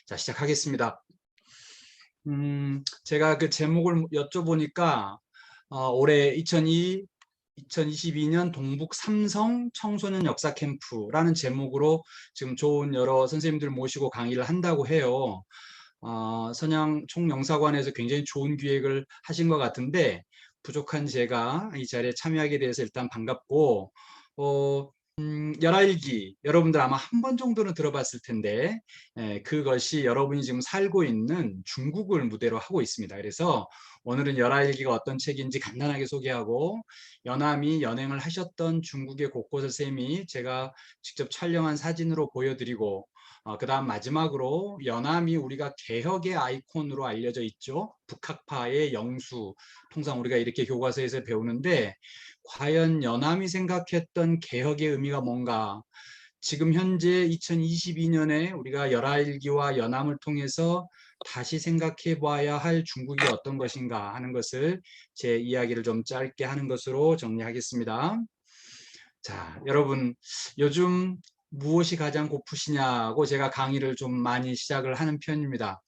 자, 시작하겠습니다. 제가 그 제목을 여쭤보니까 올해 2022년 동북 삼성 청소년 역사 캠프라는 제목으로 지금 좋은 여러 선생님들 모시고 강의를 한다고 해요. 선양 총영사관에서 굉장히 좋은 기획을 하신 것 같은데 부족한 제가 이 자리에 참여하게 돼서 일단 반갑고, 열하일기 여러분들 아마 한 번 정도는 들어봤을 텐데, 그것이 여러분이 지금 살고 있는 중국을 무대로 하고 있습니다. 그래서 오늘은 열하일기가 어떤 책인지 간단하게 소개하고, 연암이 연행을 하셨던 중국의 곳곳을 쌤이 제가 직접 촬영한 사진으로 보여드리고, 그 다음 마지막으로 연암이 우리가 개혁의 아이콘으로 알려져 있죠. 북학파의 영수, 통상 우리가 이렇게 교과서에서 배우는데 과연 연암이 생각했던 개혁의 의미가 뭔가, 지금 현재 2022년에 우리가 열하일기와 연암을 통해서 다시 생각해 봐야 할 중국이 어떤 것인가 하는 것을 제 이야기를 좀 짧게 하는 것으로 정리하겠습니다. 자, 여러분, 요즘 무엇이 가장 고프시냐고 제가 강의를 좀 많이 시작을 하는 편입니다.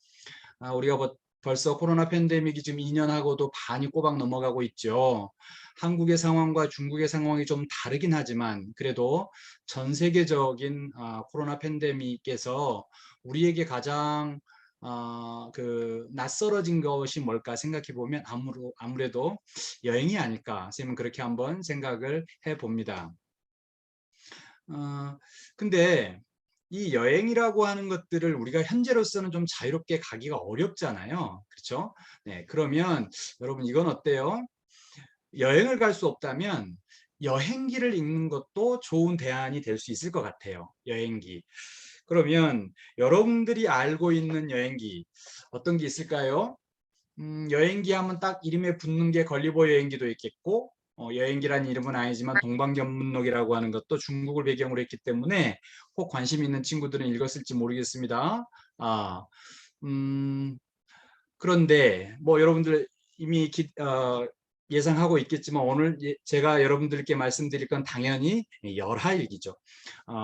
우리가 벌써 코로나 팬데믹이 지금 2년하고도 반이 꼬박 넘어가고 있죠. 한국의 상황과 중국의 상황이 좀 다르긴 하지만 그래도 전 세계적인 코로나 팬데믹에서 우리에게 가장 낯설어진 것이 뭘까 생각해 보면 아무래도 여행이 아닐까. 쌤은 그렇게 한번 생각을 해 봅니다. 근데 이 여행이라고 하는 것들을 우리가 현재로서는 좀 자유롭게 가기가 어렵잖아요. 그렇죠? 네, 그러면 여러분 이건 어때요? 여행을 갈 수 없다면 여행기를 읽는 것도 좋은 대안이 될 수 있을 것 같아요. 여행기. 그러면 여러분들이 알고 있는 여행기 어떤 게 있을까요? 여행기 하면 딱 이름에 붙는 게 걸리버 여행기도 있겠고, 여행기란 이름은 아니지만 동방견문록이라고 하는 것도 중국을 배경으로 했기 때문에 혹 관심 있는 친구들은 읽었을지 모르겠습니다. 아, 음, 그런데 뭐 여러분들 이미 예상하고 있겠지만 오늘 제가 여러분들께 말씀드릴 건 당연히 열하일기죠.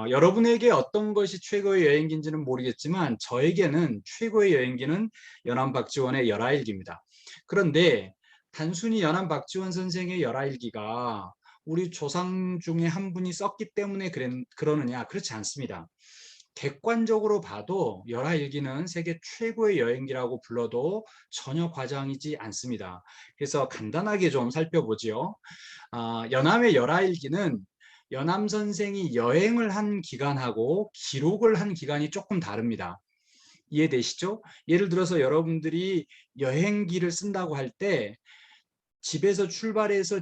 여러분에게 어떤 것이 최고의 여행기인지는 모르겠지만 저에게는 최고의 여행기는 연암 박지원의 열하일기입니다. 그런데 단순히 연암 박지원 선생의 열하일기가 우리 조상 중에 한 분이 썼기 때문에 그러느냐? 그렇지 않습니다. 객관적으로 봐도 열하일기는 세계 최고의 여행기라고 불러도 전혀 과장이지 않습니다. 그래서 간단하게 좀 살펴보지요. 연암의 열하일기는 연암 선생이 여행을 한 기간하고 기록을 한 기간이 조금 다릅니다. 이해되시죠? 예를 들어서 여러분들이 여행기를 쓴다고 할 때 집에서 출발해서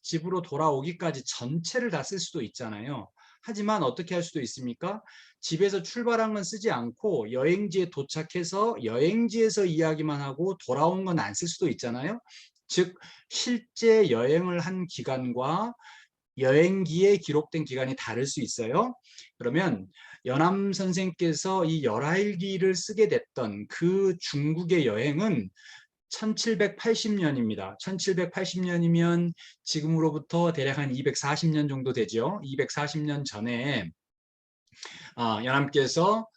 집으로 돌아오기까지 전체를 다 쓸 수도 있잖아요. 하지만 어떻게 할 수도 있습니까? 집에서 출발한 건 쓰지 않고 여행지에 도착해서 여행지에서 이야기만 하고 돌아온 건 안 쓸 수도 있잖아요. 즉 실제 여행을 한 기간과 여행기에 기록된 기간이 다를 수 있어요. 그러면 연암 선생께서 이 열하일기를 쓰게 됐던 그 중국의 여행은 1780년입니다. 1780년이면 지금으로부터 대략 한 240년 정도 되죠. 240년 전에 연암께서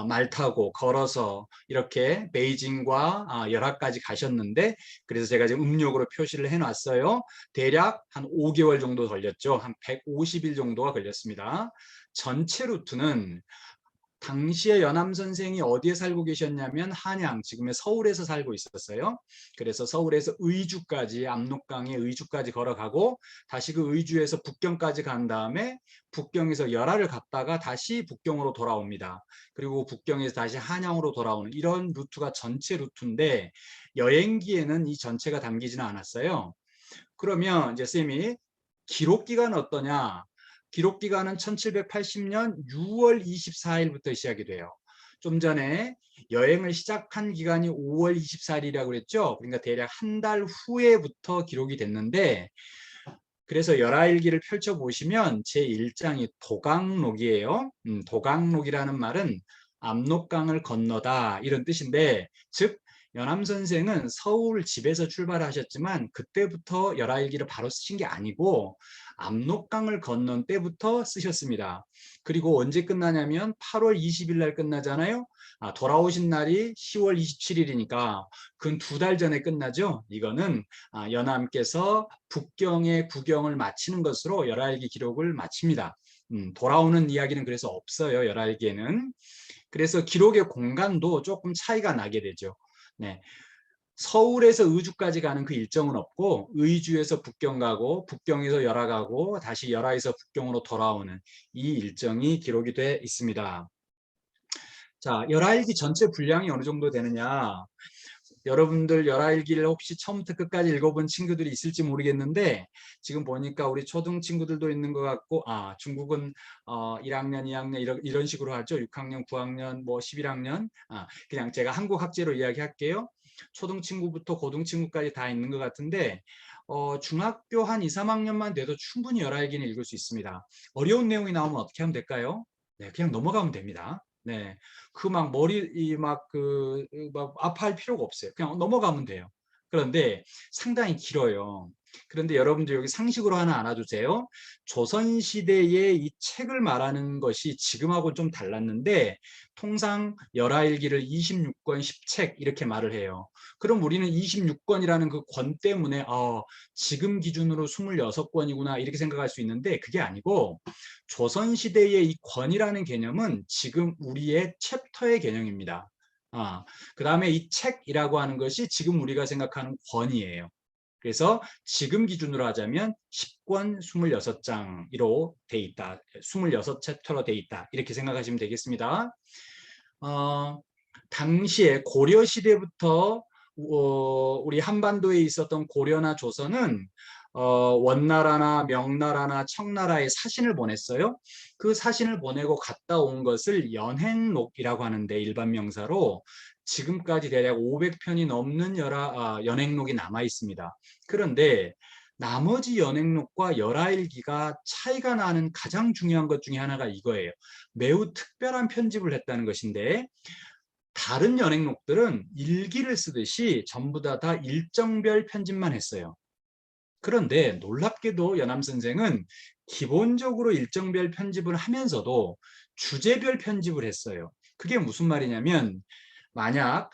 말 타고 걸어서 이렇게 베이징과 열하까지 가셨는데, 그래서 제가 지금 음력으로 표시를 해놨어요. 대략 한 5개월 정도 걸렸죠. 한 150일 정도가 걸렸습니다. 전체 루트는 당시에 연암 선생이 어디에 살고 계셨냐면 한양, 지금의 서울에서 살고 있었어요. 그래서 서울에서 의주까지, 압록강의 의주까지 걸어가고 다시 그 의주에서 북경까지 간 다음에 북경에서 열하를 갔다가 다시 북경으로 돌아옵니다. 그리고 북경에서 다시 한양으로 돌아오는 이런 루트가 전체 루트인데 여행기에는 이 전체가 담기지는 않았어요. 그러면 이제 쌤이 기록 기간은 어떠냐? 기록 기간은 1780년 6월 24일부터 시작이 돼요. 좀 전에 여행을 시작한 기간이 5월 24일이라고 그랬죠. 그러니까 대략 한 달 후에부터 기록이 됐는데, 그래서 열하일기를 펼쳐보시면 제1장이 도강록이에요. 도강록이라는 말은 압록강을 건너다 이런 뜻인데, 즉 연암 선생은 서울 집에서 출발하셨지만 그때부터 열하일기를 바로 쓰신 게 아니고 압록강을 건넌 때부터 쓰셨습니다. 그리고 언제 끝나냐면 8월 20일 날 끝나잖아요. 돌아오신 날이 10월 27일이니까 근 2달 전에 끝나죠. 이거는 연암께서 북경의 구경을 마치는 것으로 열하일기 기록을 마칩니다. 돌아오는 이야기는 그래서 없어요. 열하일기에는. 그래서 기록의 공간도 조금 차이가 나게 되죠. 네. 서울에서 의주까지 가는 그 일정은 없고 의주에서 북경 가고 북경에서 열하 가고 다시 열하에서 북경으로 돌아오는 이 일정이 기록이 돼 있습니다. 자, 열하일기 전체 분량이 어느 정도 되느냐? 여러분들 열하일기를 혹시 처음부터 끝까지 읽어본 친구들이 있을지 모르겠는데 지금 보니까 우리 초등 친구들도 있는 것 같고 중국은 1학년, 2학년 이런 식으로 하죠. 6학년, 9학년, 뭐 11학년 그냥 제가 한국 학제로 이야기할게요. 초등 친구부터 고등 친구까지 다 있는 것 같은데 중학교 한 2, 3학년만 돼도 충분히 열하일기는 읽을 수 있습니다. 어려운 내용이 나오면 어떻게 하면 될까요? 네, 그냥 넘어가면 됩니다. 네, 그 막 머리 막 아파할 필요가 없어요. 그냥 넘어가면 돼요. 그런데 상당히 길어요. 그런데 여러분들 여기 상식으로 하나 알아두세요. 조선시대의 이 책을 말하는 것이 지금하고 좀 달랐는데 통상 열하일기를 26권 10책 이렇게 말을 해요. 그럼 우리는 26권이라는 그 권 때문에 지금 기준으로 26권이구나 이렇게 생각할 수 있는데 그게 아니고 조선시대의 이 권이라는 개념은 지금 우리의 챕터의 개념입니다. 그 다음에 이 책이라고 하는 것이 지금 우리가 생각하는 권이에요. 그래서 지금 기준으로 하자면 10권 26장으로 돼 있다. 26챕터로 돼 있다. 이렇게 생각하시면 되겠습니다. 당시에 고려 시대부터 우리 한반도에 있었던 고려나 조선은 원나라나 명나라나 청나라에 사신을 보냈어요. 그 사신을 보내고 갔다 온 것을 연행록이라고 하는데 일반 명사로 지금까지 대략 500편이 넘는 연행록이 남아 있습니다. 그런데 나머지 연행록과 열하일기가 차이가 나는 가장 중요한 것 중에 하나가 이거예요. 매우 특별한 편집을 했다는 것인데 다른 연행록들은 일기를 쓰듯이 전부 다 일정별 편집만 했어요. 그런데 놀랍게도 연암 선생은 기본적으로 일정별 편집을 하면서도 주제별 편집을 했어요. 그게 무슨 말이냐면 만약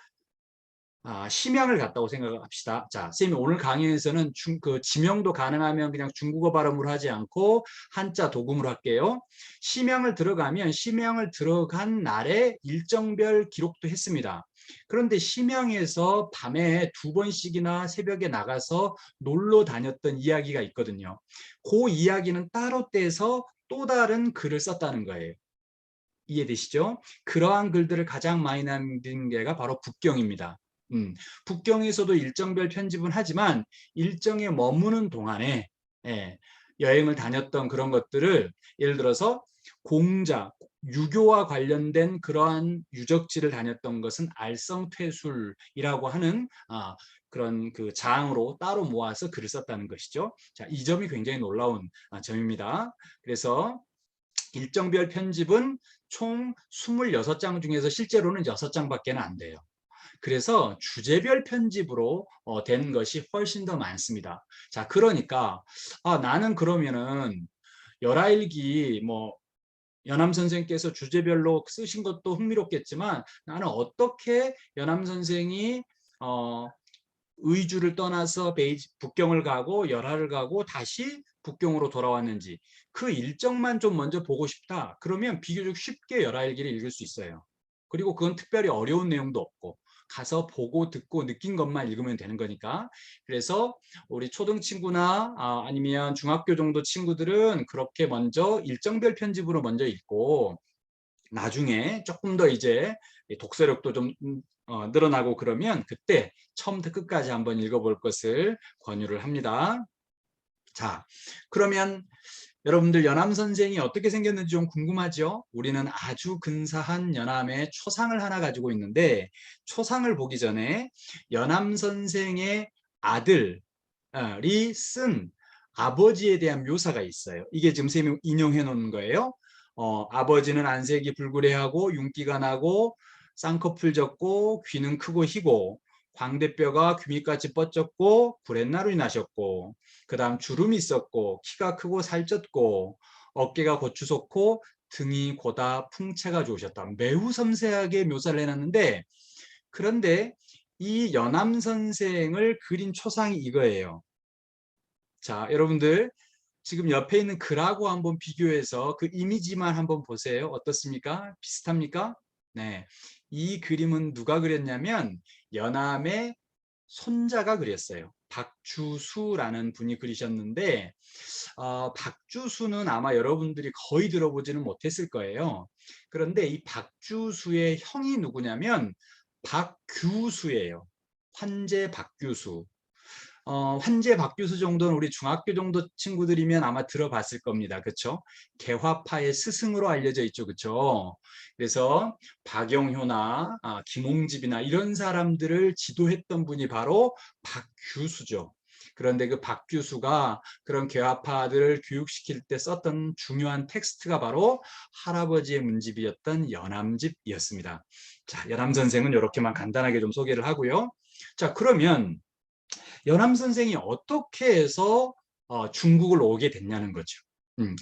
심양을 갔다고 생각합시다. 자, 선생님 오늘 강의에서는 그 지명도 가능하면 그냥 중국어 발음으로 하지 않고 한자 도금으로 할게요. 심양을 들어가면 심양을 들어간 날에 일정별 기록도 했습니다. 그런데 심양에서 밤에 2번씩이나 새벽에 나가서 놀러 다녔던 이야기가 있거든요. 그 이야기는 따로 떼서 또 다른 글을 썼다는 거예요. 이해되시죠? 그러한 글들을 가장 많이 남긴 게가 바로 북경입니다. 북경에서도 일정별 편집은 하지만 일정에 머무는 동안에 여행을 다녔던 그런 것들을 예를 들어서 공자, 유교와 관련된 그러한 유적지를 다녔던 것은 알성퇴술이라고 하는 그런 그 장으로 따로 모아서 글을 썼다는 것이죠. 자, 이 점이 굉장히 놀라운 점입니다. 그래서 일정별 편집은 총 26장 중에서 실제로는 6장밖에 안 돼요. 그래서 주제별 편집으로 된 것이 훨씬 더 많습니다. 자, 그러니까 나는 그러면은 열하일기 뭐 연암 선생께서 주제별로 쓰신 것도 흥미롭겠지만 나는 어떻게 연암 선생이 의주를 떠나서 북경을 가고 열하를 가고 다시 북경으로 돌아왔는지 그 일정만 좀 먼저 보고 싶다. 그러면 비교적 쉽게 열하일기를 읽을 수 있어요. 그리고 그건 특별히 어려운 내용도 없고 가서 보고 듣고 느낀 것만 읽으면 되는 거니까. 그래서 우리 초등 친구나 아니면 중학교 정도 친구들은 그렇게 먼저 일정별 편집으로 먼저 읽고 나중에 조금 더 이제 독서력도 좀 늘어나고 그러면 그때 처음부터 끝까지 한번 읽어볼 것을 권유를 합니다. 자, 그러면 여러분들 연암 선생이 어떻게 생겼는지 좀 궁금하죠? 우리는 아주 근사한 연암의 초상을 하나 가지고 있는데 초상을 보기 전에 연암 선생의 아들이 쓴 아버지에 대한 묘사가 있어요. 이게 지금 선생님이 인용해 놓은 거예요. 아버지는 안색이 불그레하고 윤기가 나고 쌍꺼풀 졌고 귀는 크고 희고 광대뼈가 귀밑같이 뻗졌고 구렛나루이 나셨고, 그 다음 주름이 있었고, 키가 크고 살쪘고, 어깨가 고추솟고, 등이 고다 풍채가 좋으셨다. 매우 섬세하게 묘사를 해놨는데, 그런데 이 연암 선생을 그린 초상이 이거예요. 자, 여러분들 지금 옆에 있는 글하고 한번 비교해서 그 이미지만 한번 보세요. 어떻습니까? 비슷합니까? 네. 이 그림은 누가 그렸냐면 연암의 손자가 그렸어요. 박주수라는 분이 그리셨는데 박주수는 아마 여러분들이 거의 들어보지는 못했을 거예요. 그런데 이 박주수의 형이 누구냐면 박규수예요. 환재 박규수. 환재 박규수 정도는 우리 중학교 정도 친구들이면 아마 들어봤을 겁니다. 그렇죠? 개화파의 스승으로 알려져 있죠. 그렇죠? 그래서 박영효나 김홍집이나 이런 사람들을 지도했던 분이 바로 박규수죠. 그런데 그 박규수가 그런 개화파들을 교육시킬 때 썼던 중요한 텍스트가 바로 할아버지의 문집이었던 연암집이었습니다. 자, 연암 선생은 이렇게만 간단하게 좀 소개를 하고요. 자, 그러면 연암 선생이 어떻게 해서 중국을 오게 됐냐는 거죠.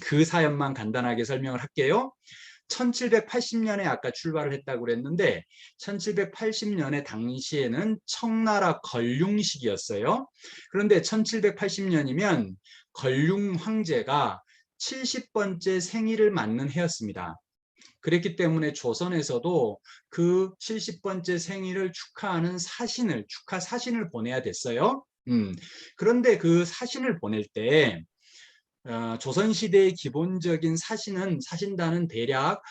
그 사연만 간단하게 설명을 할게요. 1780년에 아까 출발을 했다고 그랬는데 1780년에 당시에는 청나라 걸륭식이었어요. 그런데 1780년이면 걸륭 황제가 70번째 생일을 맞는 해였습니다. 그랬기 때문에 조선에서도 그 70번째 생일을 축하하는 축하 사신을 보내야 됐어요. 그런데 그 사신을 보낼 때 조선시대의 기본적인 사신단은 대략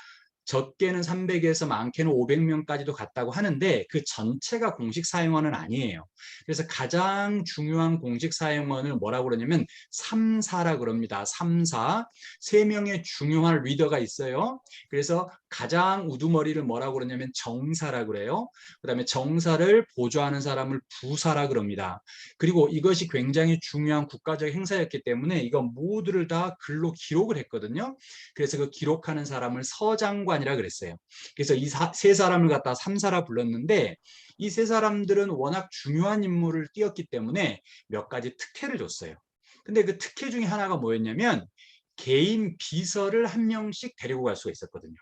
적게는 300에서 많게는 500명까지도 갔다고 하는데 그 전체가 공식 사용원은 아니에요. 그래서 가장 중요한 공식 사용원을 뭐라고 그러냐면 3사라 그럽니다. 3사. 3명의 중요한 리더가 있어요. 그래서 가장 우두머리를 뭐라고 그러냐면 정사라 그래요. 그다음에 정사를 보좌하는 사람을 부사라 그럽니다. 그리고 이것이 굉장히 중요한 국가적 행사였기 때문에 이거 모두를 다 글로 기록을 했거든요. 그래서 그 기록하는 사람을 서장관이라 그랬어요. 그래서 이 세 사람을 갖다 3사라 불렀는데 이 세 사람들은 워낙 중요한 임무를 띄었기 때문에 몇 가지 특혜를 줬어요. 근데 그 특혜 중에 하나가 뭐였냐면 개인 비서를 한 명씩 데리고 갈 수가 있었거든요.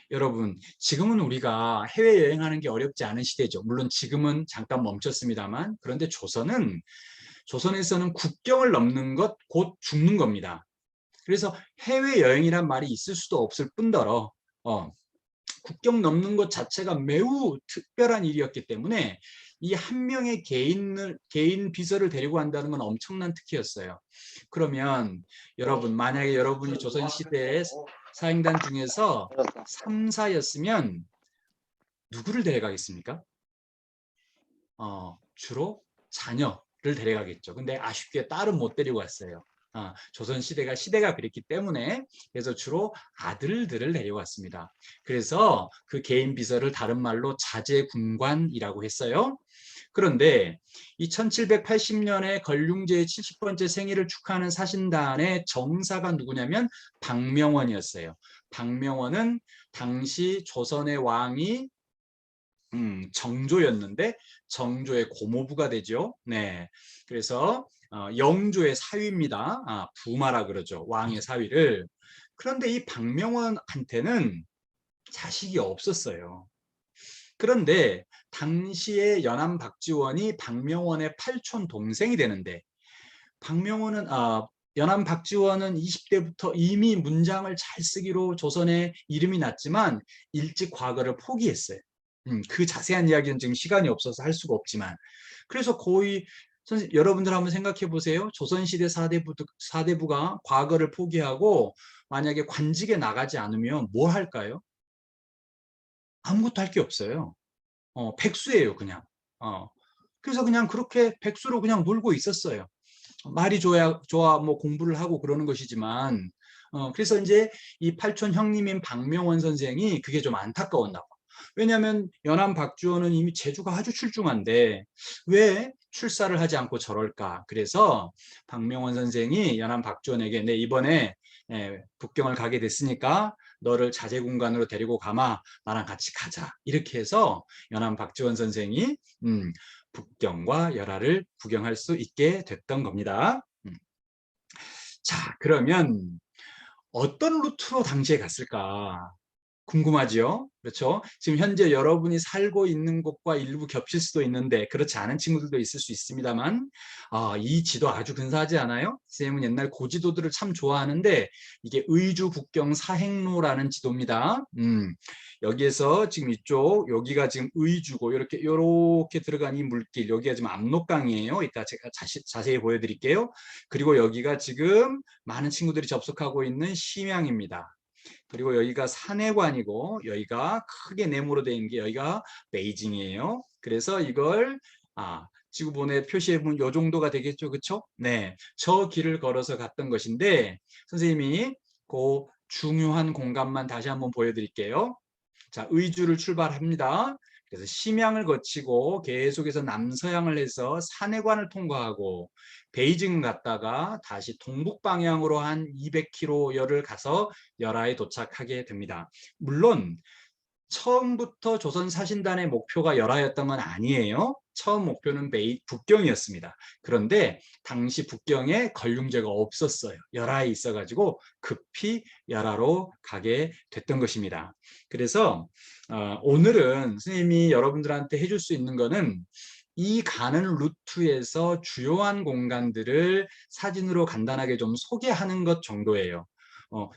여러분, 지금은 우리가 해외여행하는 게 어렵지 않은 시대죠. 물론 지금은 잠깐 멈췄습니다만, 그런데 조선에서는 국경을 넘는 것 곧 죽는 겁니다. 그래서 해외여행이란 말이 있을 수도 없을 뿐더러 국경 넘는 것 자체가 매우 특별한 일이었기 때문에 이 한 명의 개인 비서를 데리고 간다는 건 엄청난 특혜였어요. 그러면 여러분, 만약에 여러분이 조선시대의 사행단 중에서 3사였으면 누구를 데려가겠습니까? 주로 자녀를 데려가겠죠. 근데 아쉽게 딸은 못 데리고 왔어요. 시대가 그랬기 때문에 그래서 주로 아들들을 데려왔습니다. 그래서 그 개인 비서를 다른 말로 자제군관이라고 했어요. 그런데 이 1780년에 걸륭제의 70번째 생일을 축하하는 사신단의 정사가 누구냐면 박명원이었어요. 박명원은 당시 조선의 왕이 정조였는데 정조의 고모부가 되죠. 네, 그래서 영조의 사위입니다. 부마라 그러죠. 왕의 사위를. 그런데 이 박명원한테는 자식이 없었어요. 그런데 당시에 연암 박지원이 박명원의 8촌 동생이 되는데 박명원은 연암 박지원은 20대부터 이미 문장을 잘 쓰기로 조선에 이름이 났지만 일찍 과거를 포기했어요. 그 자세한 이야기는 지금 시간이 없어서 할 수가 없지만 그래서 거의 여러분들 한번 생각해 보세요. 조선시대 사대부가 과거를 포기하고 만약에 관직에 나가지 않으면 뭘 할까요? 아무것도 할 게 없어요. 백수예요, 그냥. 그래서 그냥 그렇게 백수로 그냥 놀고 있었어요. 말이 좋아, 뭐 공부를 하고 그러는 것이지만, 그래서 이제 이 팔촌 형님인 박명원 선생이 그게 좀 안타까웠나 봐. 왜냐하면 연암 박주원은 이미 재주가 아주 출중한데 왜 출사를 하지 않고 저럴까? 그래서 박명원 선생이 연암 박주원에게 네, 이번에 북경을 가게 됐으니까 너를 자제 공간으로 데리고 가마. 나랑 같이 가자. 이렇게 해서 연암 박지원 선생이 북경과 열하를 구경할 수 있게 됐던 겁니다. 자, 그러면 어떤 루트로 당시에 갔을까? 궁금하지요? 그렇죠? 지금 현재 여러분이 살고 있는 곳과 일부 겹칠 수도 있는데 그렇지 않은 친구들도 있을 수 있습니다만 이 지도 아주 근사하지 않아요? 선생님은 옛날 고지도들을 참 좋아하는데 이게 의주 북경 사행로라는 지도입니다. 여기에서 지금 이쪽 여기가 지금 의주고 이렇게 들어간 이 물길 여기가 지금 압록강이에요. 이따 제가 자세히 보여드릴게요. 그리고 여기가 지금 많은 친구들이 접속하고 있는 심양입니다. 그리고 여기가 산해관이고 여기가 크게 네모로 되어 있는 게 여기가 베이징이에요. 그래서 이걸 지구본에 표시해 보면 이 정도가 되겠죠. 그렇죠? 네, 저 길을 걸어서 갔던 것인데 선생님이 그 중요한 공간만 다시 한번 보여드릴게요. 자, 의주를 출발합니다. 그래서 심양을 거치고 계속해서 남서양을 해서 산해관을 통과하고 베이징 갔다가 다시 동북 방향으로 한 200km를 가서 열하에 도착하게 됩니다. 물론 처음부터 조선 사신단의 목표가 열하였던 건 아니에요. 처음 목표는 북경이었습니다. 그런데 당시 북경에 걸륭제가 없었어요. 열하에 있어가지고 급히 열하로 가게 됐던 것입니다. 그래서 오늘은 선생님이 여러분들한테 해줄 수 있는 거는 이 가는 루트에서 주요한 공간들을 사진으로 간단하게 좀 소개하는 것 정도예요.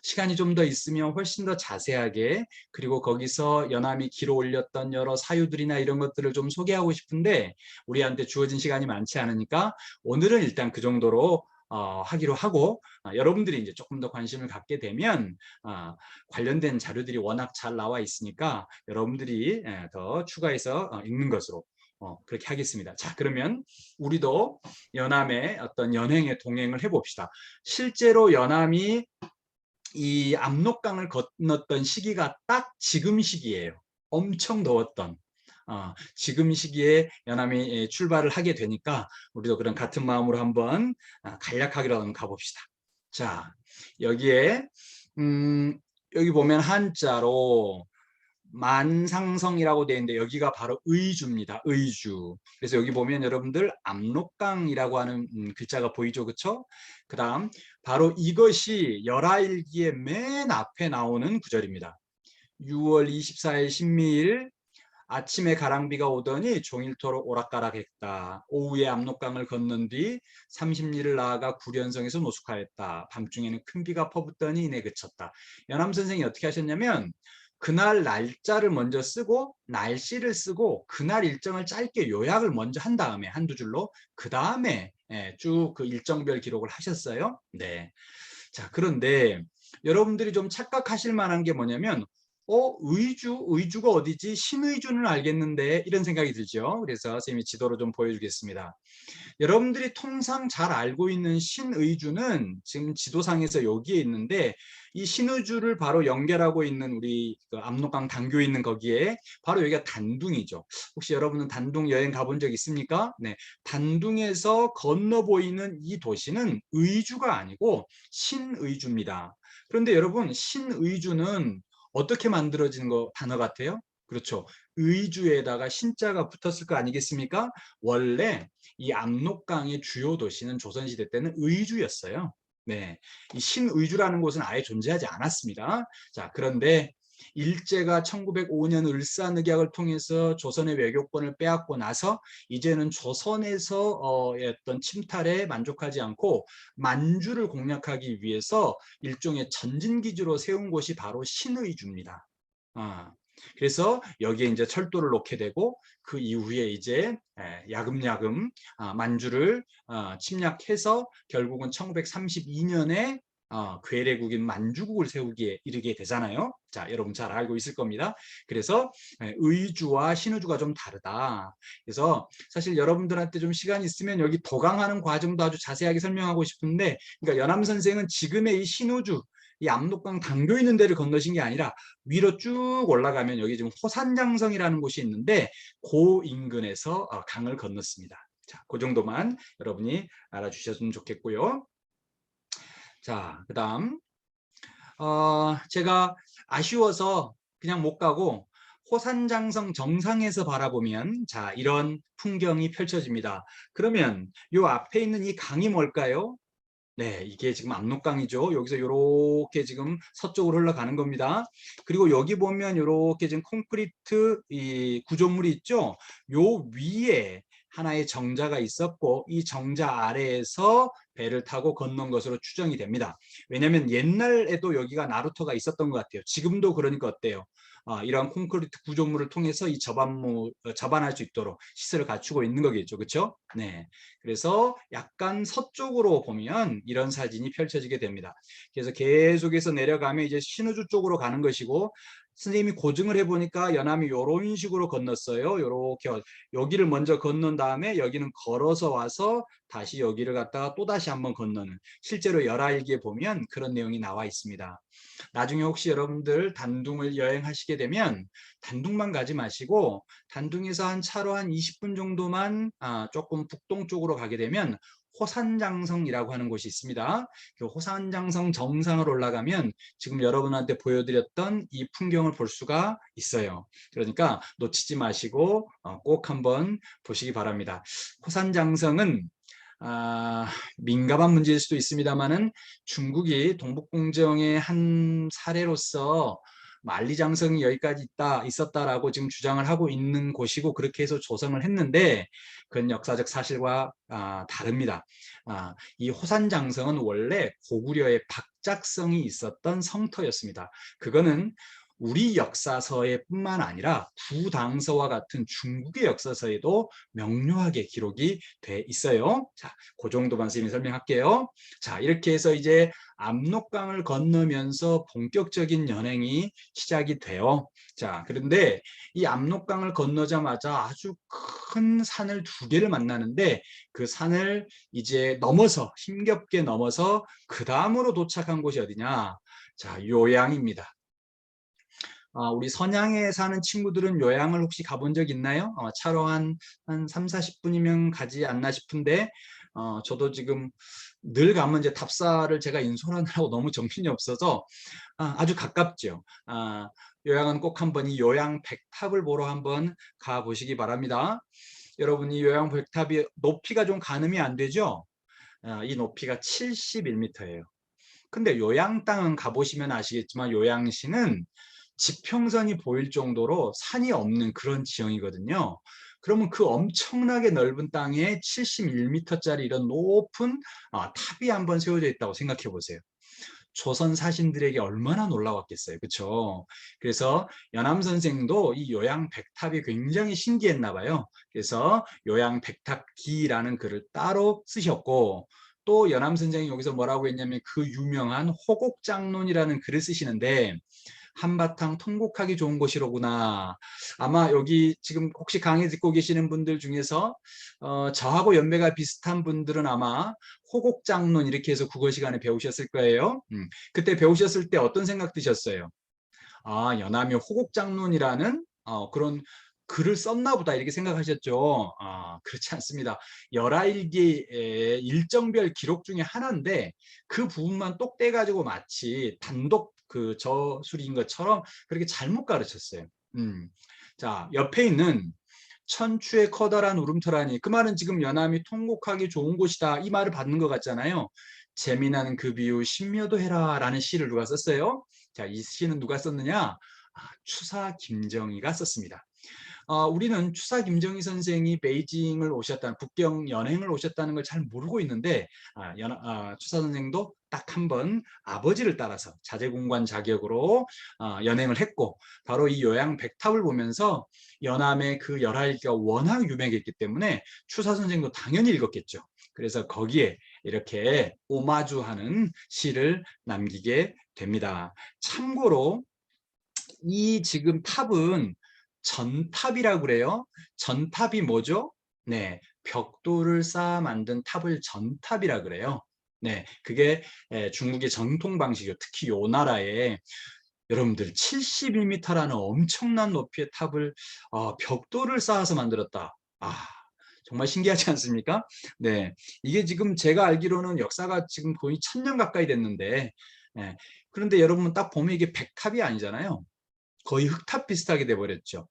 시간이 좀 더 있으면 훨씬 더 자세하게 그리고 거기서 연암이 길어 올렸던 여러 사유들이나 이런 것들을 좀 소개하고 싶은데 우리한테 주어진 시간이 많지 않으니까 오늘은 일단 그 정도로 하기로 하고 여러분들이 이제 조금 더 관심을 갖게 되면 관련된 자료들이 워낙 잘 나와 있으니까 여러분들이 더 추가해서 읽는 것으로 그렇게 하겠습니다. 자, 그러면 우리도 연암의 어떤 연행의 동행을 해봅시다. 실제로 연암이 이 압록강을 건넜던 시기가 딱 지금 시기예요. 엄청 더웠던 지금 시기에 연암이 출발을 하게 되니까 우리도 그런 같은 마음으로 한번 간략하게로 한번 가봅시다. 자, 여기에 여기 보면 한자로 만상성이라고 되어 있는데 여기가 바로 의주입니다. 의주. 그래서 여기 보면 여러분들 압록강이라고 하는 글자가 보이죠. 그렇죠? 그 다음 바로 이것이 열하일기의 맨 앞에 나오는 구절입니다. 6월 24일 신미일 아침에 가랑비가 오더니 종일토록 오락가락했다. 오후에 압록강을 건넌 뒤 30리를 나아가 구련성에서 노숙하였다. 밤중에는 큰 비가 퍼붓더니 이내 그쳤다. 연암 선생이 어떻게 하셨냐면 그날 날짜를 먼저 쓰고 날씨를 쓰고 그날 일정을 짧게 요약을 먼저 한 다음에 한두 줄로 그 다음에 쭉 그 일정별 기록을 하셨어요. 네. 자, 그런데 여러분들이 좀 착각하실 만한 게 뭐냐면 의주가 어디지? 신의주는 알겠는데 이런 생각이 들죠. 그래서 선생님이 지도로 좀 보여주겠습니다. 여러분들이 통상 잘 알고 있는 신의주는 지금 지도상에서 여기에 있는데 이 신의주를 바로 연결하고 있는 우리 그 압록강 당교에 있는 거기에 바로 여기가 단둥이죠. 혹시 여러분은 단둥 여행 가본 적 있습니까? 네, 단둥에서 건너 보이는 이 도시는 의주가 아니고 신의주입니다. 그런데 여러분 신의주는 어떻게 만들어진 단어 같아요? 그렇죠. 의주에다가 신자가 붙었을 거 아니겠습니까? 원래 이 압록강의 주요 도시는 조선시대 때는 의주였어요. 네, 이 신의주라는 곳은 아예 존재하지 않았습니다. 자, 그런데 일제가 1905년 을사늑약을 통해서 조선의 외교권을 빼앗고 나서 이제는 조선에서 어떤 침탈에 만족하지 않고 만주를 공략하기 위해서 일종의 전진기지로 세운 곳이 바로 신의주입니다. 그래서 여기에 이제 철도를 놓게 되고 그 이후에 이제 야금야금 만주를 침략해서 결국은 1932년에 괴뢰국인 만주국을 세우기에 이르게 되잖아요. 자, 여러분 잘 알고 있을 겁니다. 그래서 의주와 신의주가 좀 다르다. 그래서 사실 여러분들한테 좀 시간이 있으면 여기 도강하는 과정도 아주 자세하게 설명하고 싶은데 그러니까 연암 선생은 지금의 이 신의주 이 압록강 당교 있는 데를 건너신 게 아니라 위로 쭉 올라가면 여기 지금 호산장성이라는 곳이 있는데 그 인근에서 강을 건넜습니다. 자, 그 정도만 여러분이 알아주셨으면 좋겠고요. 자, 그다음 제가 아쉬워서 그냥 못 가고 호산장성 정상에서 바라보면 자, 이런 풍경이 펼쳐집니다. 그러면 요 앞에 있는 이 강이 뭘까요? 네, 이게 지금 압록강이죠. 여기서 이렇게 지금 서쪽으로 흘러가는 겁니다. 그리고 여기 보면 이렇게 지금 콘크리트 이 구조물이 있죠. 요 위에 하나의 정자가 있었고 이 정자 아래에서 배를 타고 건넌 것으로 추정이 됩니다. 왜냐하면 옛날에도 여기가 나루터가 있었던 것 같아요. 지금도 그러니까 어때요? 이런 콘크리트 구조물을 통해서 이 접안할 수 있도록 시설을 갖추고 있는 거겠죠. 그렇죠? 네. 그래서 약간 서쪽으로 보면 이런 사진이 펼쳐지게 됩니다. 그래서 계속해서 내려가면 이제 신우주 쪽으로 가는 것이고 선생님이 고증을 해보니까 연암이 이런 식으로 건넜어요. 이렇게 여기를 먼저 건넌 다음에 여기는 걸어서 와서 다시 여기를 갔다가 또 다시 한번 건너는 실제로 열알기에 보면 그런 내용이 나와 있습니다. 나중에 혹시 여러분들 단둥을 여행하시게 되면 단둥만 가지 마시고 단둥에서 차로 한 20분 정도만 조금 북동쪽으로 가게 되면 호산장성이라고 하는 곳이 있습니다. 그 호산장성 정상을 올라가면 지금 여러분한테 보여드렸던 이 풍경을 볼 수가 있어요. 그러니까 놓치지 마시고 꼭 한번 보시기 바랍니다. 호산장성은 민감한 문제일 수도 있습니다만은 중국이 동북공정의 한 사례로서 만리장성이 여기까지 있었다라고 지금 주장을 하고 있는 곳이고 그렇게 해서 조성을 했는데 그건 역사적 사실과 다릅니다. 이 호산장성은 원래 고구려의 박작성이 있었던 성터였습니다. 그거는 우리 역사서에 뿐만 아니라 부당서와 같은 중국의 역사서에도 명료하게 기록이 돼 있어요. 자, 그 정도만 선생님이 설명할게요. 자, 이렇게 해서 이제 압록강을 건너면서 본격적인 연행이 시작이 돼요. 자, 그런데 이 압록강을 건너자마자 아주 큰 산을 두 개를 만나는데 그 산을 이제 넘어서 힘겹게 넘어서 그 다음으로 도착한 곳이 어디냐? 자, 요양입니다. 우리 선양에 사는 친구들은 요양을 혹시 가본 적 있나요? 차로 한 3, 40분이면 가지 않나 싶은데 저도 지금 늘 가면 이제 답사를 제가 인솔하느라고 너무 정신이 없어서 아주 가깝죠. 요양은 꼭 한번 이 요양 백탑을 보러 한번 가보시기 바랍니다. 여러분 이 요양 백탑이 높이가 좀 가늠이 안 되죠? 이 높이가 71m예요. 근데 요양 땅은 가보시면 아시겠지만 요양시는 지평선이 보일 정도로 산이 없는 그런 지형이거든요. 그러면 그 엄청나게 넓은 땅에 71m짜리 이런 높은 탑이 한번 세워져 있다고 생각해 보세요. 조선 사신들에게 얼마나 놀라웠겠어요. 그렇죠? 그래서 연암 선생도 이 요양 백탑이 굉장히 신기했나 봐요. 그래서 요양 백탑기라는 글을 따로 쓰셨고 또 연암 선생이 여기서 뭐라고 했냐면 그 유명한 호곡장론이라는 글을 쓰시는데 한바탕 통곡하기 좋은 곳이로구나. 아마 여기 지금 혹시 강의 듣고 계시는 분들 중에서 저하고 연배가 비슷한 분들은 아마 호곡장론 이렇게 해서 국어 시간에 배우셨을 거예요. 그때 배우셨을 때 어떤 생각 드셨어요? 연암이 호곡장론이라는 그런 글을 썼나 보다 이렇게 생각하셨죠. 그렇지 않습니다. 열아일기의 일정별 기록 중에 하나인데 그 부분만 똑 떼가지고 마치 단독 그 저술인 것처럼 그렇게 잘못 가르쳤어요. 자, 옆에 있는 천추의 커다란 울음터라니 그 말은 지금 연암이 통곡하기 좋은 곳이다 이 말을 받는 것 같잖아요. 재미나는 그 비유 신묘도 해라 라는 시를 누가 썼어요? 자, 이 시는 누가 썼느냐? 추사 김정희가 썼습니다. 우리는 추사 김정희 선생이 베이징을 오셨다는 국경 연행을 오셨다는 걸 잘 모르고 있는데 추사 선생도 딱 한 번 아버지를 따라서 자제공관 자격으로 연행을 했고 바로 이 요양 백탑을 보면서 연암의 그 열하일기가 워낙 유명했기 때문에 추사 선생도 당연히 읽었겠죠. 그래서 거기에 이렇게 오마주하는 시를 남기게 됩니다. 참고로 이 지금 탑은 전탑이라고 그래요. 전탑이 뭐죠? 네, 벽돌을 쌓아 만든 탑을 전탑이라 그래요. 네, 그게 중국의 정통 방식이요. 특히 요 나라에 여러분들 71m라는 엄청난 높이의 탑을 벽돌을 쌓아서 만들었다. 정말 신기하지 않습니까? 네, 이게 지금 제가 알기로는 역사가 지금 거의 1000년 가까이 됐는데 예. 그런데 여러분 딱 보면 이게 백탑이 아니잖아요. 거의 흙탑 비슷하게 돼 버렸죠.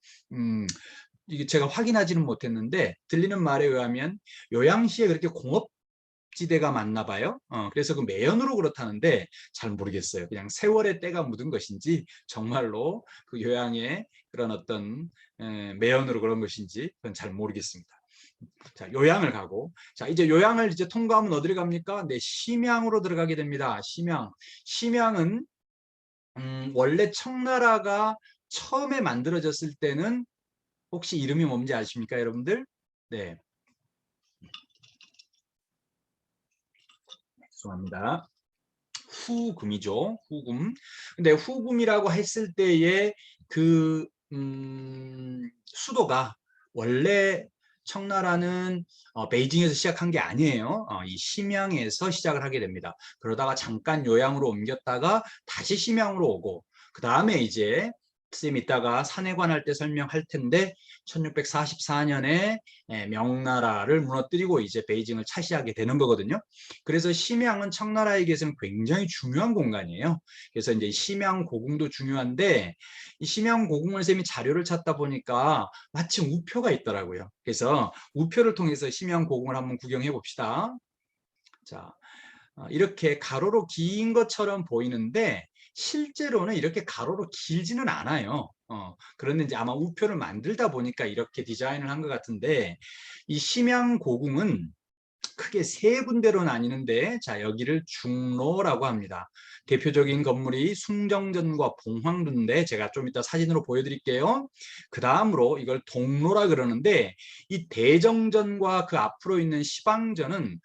이게 제가 확인하지는 못했는데 들리는 말에 의하면 요양시에 그렇게 공업지대가 많나 봐요. 그래서 그 매연으로 그렇다는데 잘 모르겠어요. 그냥 세월의 때가 묻은 것인지 정말로 그 요양의 그런 어떤 매연으로 그런 것인지 그건 잘 모르겠습니다. 자, 요양을 가고, 자, 이제 요양을 이제 통과하면 어디를 갑니까? 네, 심양으로 들어가게 됩니다. 심양. 심양은 원래 청나라가 처음에 만들어졌을 때는 혹시 이름이 뭔지 아십니까, 여러분들? 네, 죄송합니다. 후금이죠. 후금. 근데 후금이라고 했을 때의 그 수도가 원래 청나라는 베이징에서 시작한 게 아니에요. 이 심양에서 시작을 하게 됩니다. 그러다가 잠깐 요양으로 옮겼다가 다시 심양으로 오고 그 다음에 이제 쌤 이따가 산해관 할 때 설명할 텐데 1644년에 명나라를 무너뜨리고 이제 베이징을 차지하게 되는 거거든요. 그래서 심양은 청나라에게서는 굉장히 중요한 공간이에요. 그래서 이제 심양 고궁도 중요한데 이 심양 고궁을 쌤이 자료를 찾다 보니까 마침 우표가 있더라고요. 그래서 우표를 통해서 심양 고궁을 한번 구경해 봅시다. 자, 이렇게 가로로 긴 것처럼 보이는데 실제로는 이렇게 가로로 길지는 않아요. 그런데 이제 아마 우표를 만들다 보니까 이렇게 디자인을 한 것 같은데 이 심양 고궁은 크게 세 군데로 나뉘는데 자 여기를 중로라고 합니다. 대표적인 건물이 숭정전과 봉황루인데 제가 좀 이따 사진으로 보여드릴게요. 그 다음으로 이걸 동로라 그러는데 이 대정전과 그 앞으로 있는 시방전은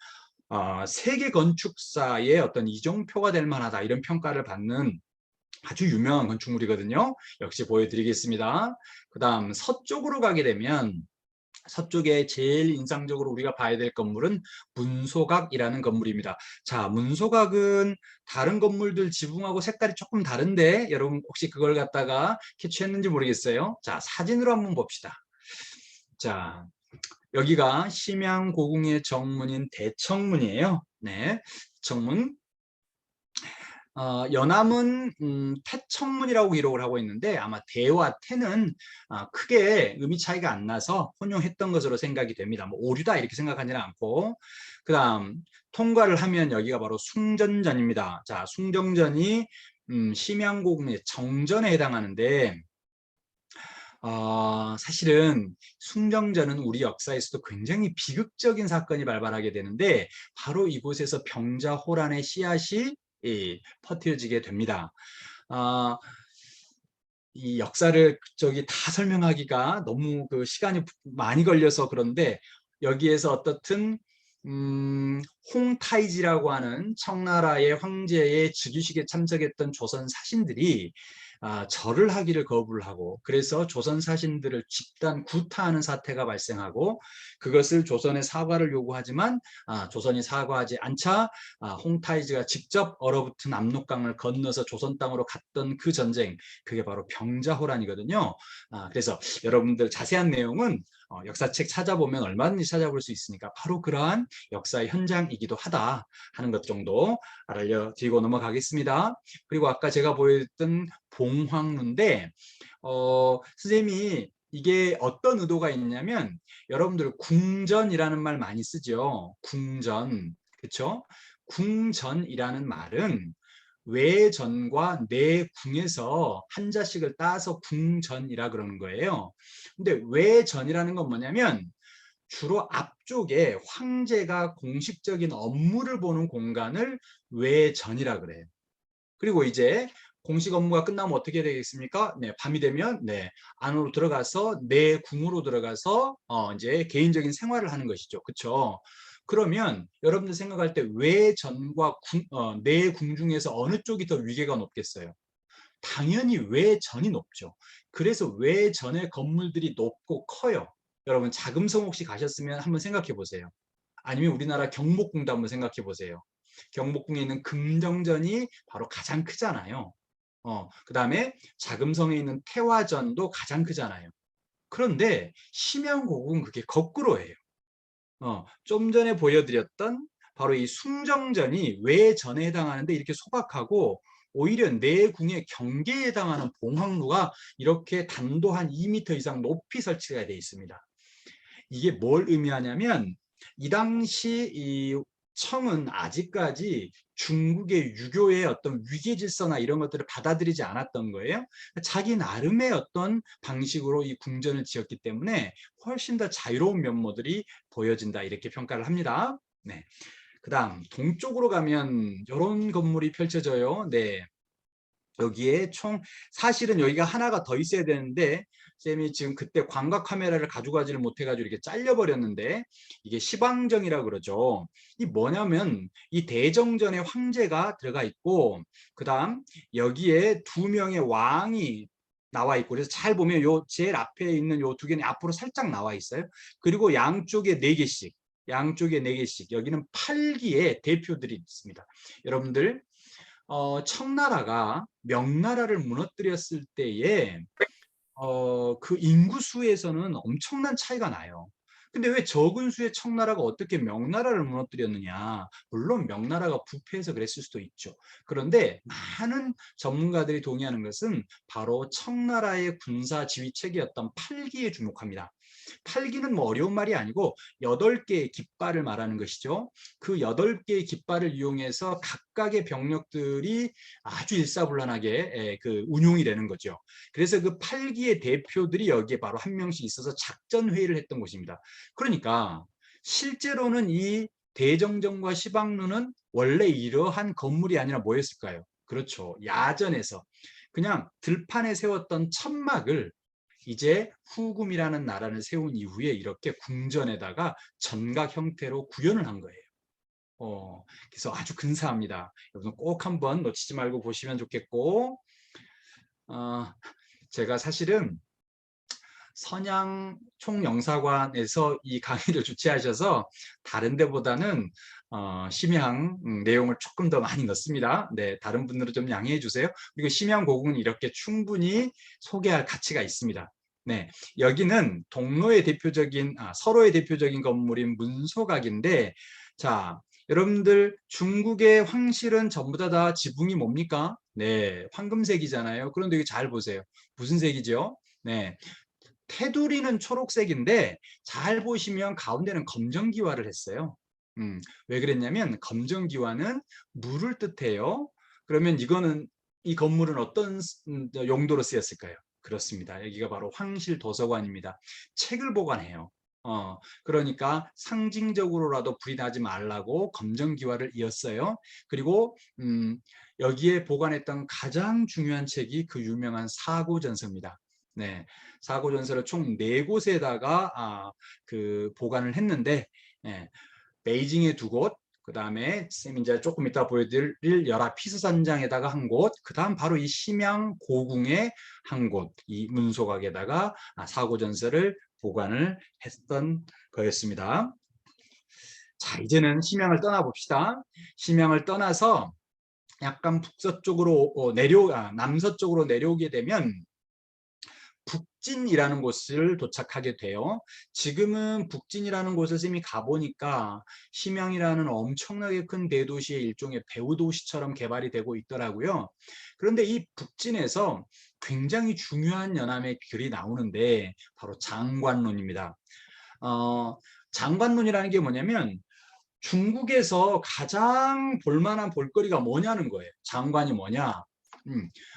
세계 건축사의 어떤 이정표가 될 만하다 이런 평가를 받는 아주 유명한 건축물이거든요. 역시 보여드리겠습니다. 그 다음 서쪽으로 가게 되면 서쪽에 제일 인상적으로 우리가 봐야 될 건물은 문소각이라는 건물입니다. 자, 문소각은 다른 건물들 지붕하고 색깔이 조금 다른데 여러분 혹시 그걸 갖다가 캐치했는지 모르겠어요. 자, 사진으로 한번 봅시다. 자, 여기가 심양고궁의 정문인 대청문이에요. 네, 청문. 연암은 태청문이라고 기록을 하고 있는데 아마 대와 태는 크게 의미 차이가 안 나서 혼용했던 것으로 생각이 됩니다. 뭐 오류다 이렇게 생각하지는 않고 그 다음 통과를 하면 여기가 바로 숭전전입니다. 자, 숭정전이 심양고궁의 정전에 해당하는데 사실은 숭정전은 우리 역사에서도 굉장히 비극적인 사건이 발발하게 되는데 바로 이곳에서 병자호란의 씨앗이 퍼뜨려지게 됩니다. 아, 이 역사를 저기 다 설명하기가 너무 그 시간이 많이 걸려서 그런데 여기에서 어떻든 홍타이지라고 하는 청나라의 황제의 즉위식에 참석했던 조선 사신들이 절을 하기를 거부를 하고 그래서 조선 사신들을 집단 구타하는 사태가 발생하고 그것을 조선의 사과를 요구하지만 조선이 사과하지 않자 홍타이지가 직접 얼어붙은 압록강을 건너서 조선 땅으로 갔던 그 전쟁 그게 바로 병자호란이거든요. 그래서 여러분들 자세한 내용은 역사책 찾아보면 얼마든지 찾아볼 수 있으니까 바로 그러한 역사의 현장이기도 하다 하는 것 정도 알려드리고 넘어가겠습니다. 그리고 아까 제가 보여드렸던 봉황루인데 선생님이 이게 어떤 의도가 있냐면 여러분들 궁전이라는 말 많이 쓰죠. 궁전. 그렇죠? 궁전이라는 말은 외전과 내궁에서 한자씩을 따서 궁전이라 그러는 거예요. 근데 외전이라는 건 뭐냐면 주로 앞쪽에 황제가 공식적인 업무를 보는 공간을 외전이라 그래요. 그리고 이제 공식 업무가 끝나면 어떻게 되겠습니까? 네, 밤이 되면 네, 안으로 들어가서 내 궁으로 들어가서 이제 개인적인 생활을 하는 것이죠. 그렇죠? 그러면 여러분들 생각할 때 외전과 내궁 중에서 어느 쪽이 더 위계가 높겠어요? 당연히 외전이 높죠. 그래서 외전의 건물들이 높고 커요. 여러분 자금성 혹시 가셨으면 한번 생각해 보세요. 아니면 우리나라 경복궁도 한번 생각해 보세요. 경복궁에 있는 금정전이 바로 가장 크잖아요. 그 다음에 자금성에 있는 태화전도 가장 크잖아요. 그런데 심양고궁은 그게 거꾸로예요. 좀 전에 보여드렸던 바로 이 숭정전이 왜 전에 해당하는데 이렇게 소박하고 오히려 내궁의 경계에 해당하는 봉황루가 이렇게 단도 한 2m 이상 높이 설치가 되어 있습니다. 이게 뭘 의미하냐면 이 당시 이 청은 아직까지 중국의 유교의 어떤 위계 질서나 이런 것들을 받아들이지 않았던 거예요. 자기 나름의 어떤 방식으로 이 궁전을 지었기 때문에 훨씬 더 자유로운 면모들이 보여진다 이렇게 평가를 합니다. 네. 그다음 동쪽으로 가면 이런 건물이 펼쳐져요. 네. 여기에 총 사실은 여기가 하나가 더 있어야 되는데 쌤이 지금 그때 광각 카메라를 가져가지를 못해가지고 이렇게 잘려버렸는데 이게 시방정이라 그러죠. 이 뭐냐면 이 대정전에 황제가 들어가 있고 그다음 여기에 2명의 왕이 나와 있고 그래서 잘 보면 요 제일 앞에 있는 요 2개는 앞으로 살짝 나와 있어요. 그리고 양쪽에 4개씩 양쪽에 4개씩 여기는 8기의 대표들이 있습니다. 여러분들 청나라가 명나라를 무너뜨렸을 때에 그 인구수에서는 엄청난 차이가 나요. 근데 왜 적은 수의 청나라가 어떻게 명나라를 무너뜨렸느냐? 물론 명나라가 부패해서 그랬을 수도 있죠. 그런데 많은 전문가들이 동의하는 것은 바로 청나라의 군사 지휘 체계였던 8기에 주목합니다. 8기는 뭐 어려운 말이 아니고 8개의 깃발을 말하는 것이죠. 그 8개의 깃발을 이용해서 각각의 병력들이 아주 일사불란하게 그 운용이 되는 거죠. 그래서 그 8기의 대표들이 여기에 바로 한 명씩 있어서 작전회의를 했던 곳입니다. 그러니까 실제로는 이 대정정과 시방루는 원래 이러한 건물이 아니라 뭐였을까요? 그렇죠. 야전에서 그냥 들판에 세웠던 천막을 이제 후금이라는 나라를 세운 이후에 이렇게 궁전에다가 전각 형태로 구현을 한 거예요. 그래서 아주 근사합니다. 여러분 꼭 한번 놓치지 말고 보시면 좋겠고 제가 사실은 선양 총영사관에서 이 강의를 주최하셔서 다른 데보다는 심양 내용을 조금 더 많이 넣습니다. 네, 다른 분들은 좀 양해해 주세요. 그리고 심양 고궁은 이렇게 충분히 소개할 가치가 있습니다. 네, 여기는 동로의 대표적인 서로의 대표적인 건물인 문소각인데 자, 여러분들 중국의 황실은 전부 다 지붕이 뭡니까? 네, 황금색이잖아요. 그런데 여기 잘 보세요. 무슨 색이죠? 네, 테두리는 초록색인데 잘 보시면 가운데는 검정기와를 했어요. 왜 그랬냐면 검정기와는 물을 뜻해요. 그러면 이거는 이 건물은 어떤 용도로 쓰였을까요? 그렇습니다. 여기가 바로 황실 도서관입니다. 책을 보관해요. 그러니까 상징적으로라도 불이 나지 말라고 검정기와를 이었어요. 그리고 여기에 보관했던 가장 중요한 책이 그 유명한 사고전서입니다. 네, 사고전서를 총 4곳에다가 그 보관을 했는데 베이징에 2곳, 그 다음에 쌤이 이제 조금 이따 보여드릴 열화 피스산장에다가 1곳, 그 다음 바로 이 심양 고궁에 1곳, 이 문소각에다가 사고전서를 보관을 했던 거였습니다. 자, 이제는 심양을 떠나봅시다. 심양을 떠나서 약간 북서쪽으로 남서쪽으로 내려오게 되면 북진이라는 곳을 도착하게 돼요. 지금은 북진이라는 곳을 쌤이 가보니까 심양이라는 엄청나게 큰 대도시의 일종의 배후도시처럼 개발이 되고 있더라고요. 그런데 이 북진에서 굉장히 중요한 연암의 글이 나오는데 바로 장관론입니다. 장관론이라는 게 뭐냐면 중국에서 가장 볼만한 볼거리가 뭐냐는 거예요. 장관이 뭐냐?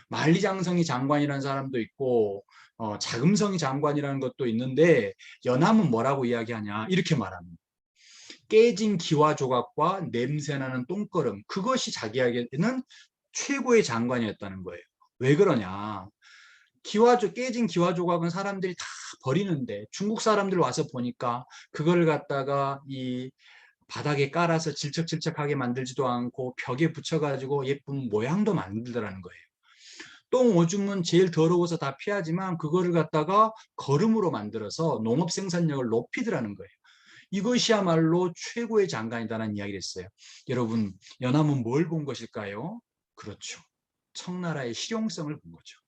만리장성이 장관이라는 사람도 있고 자금성이 장관이라는 것도 있는데 연암은 뭐라고 이야기하냐 이렇게 말합니다. 깨진 기와 조각과 냄새나는 똥걸음 그것이 자기에게는 최고의 장관이었다는 거예요. 왜 그러냐? 깨진 기와 조각은 사람들이 다 버리는데 중국 사람들 와서 보니까 그걸 갖다가 이 바닥에 깔아서 질척질척하게 만들지도 않고 벽에 붙여가지고 예쁜 모양도 만들더라는 거예요. 똥 오줌은 제일 더러워서 다 피하지만 그거를 갖다가 거름으로 만들어서 농업 생산력을 높이더라는 거예요. 이것이야말로 최고의 장관이다라는 이야기를 했어요. 여러분, 연암은 뭘 본 것일까요? 그렇죠. 청나라의 실용성을 본 거죠.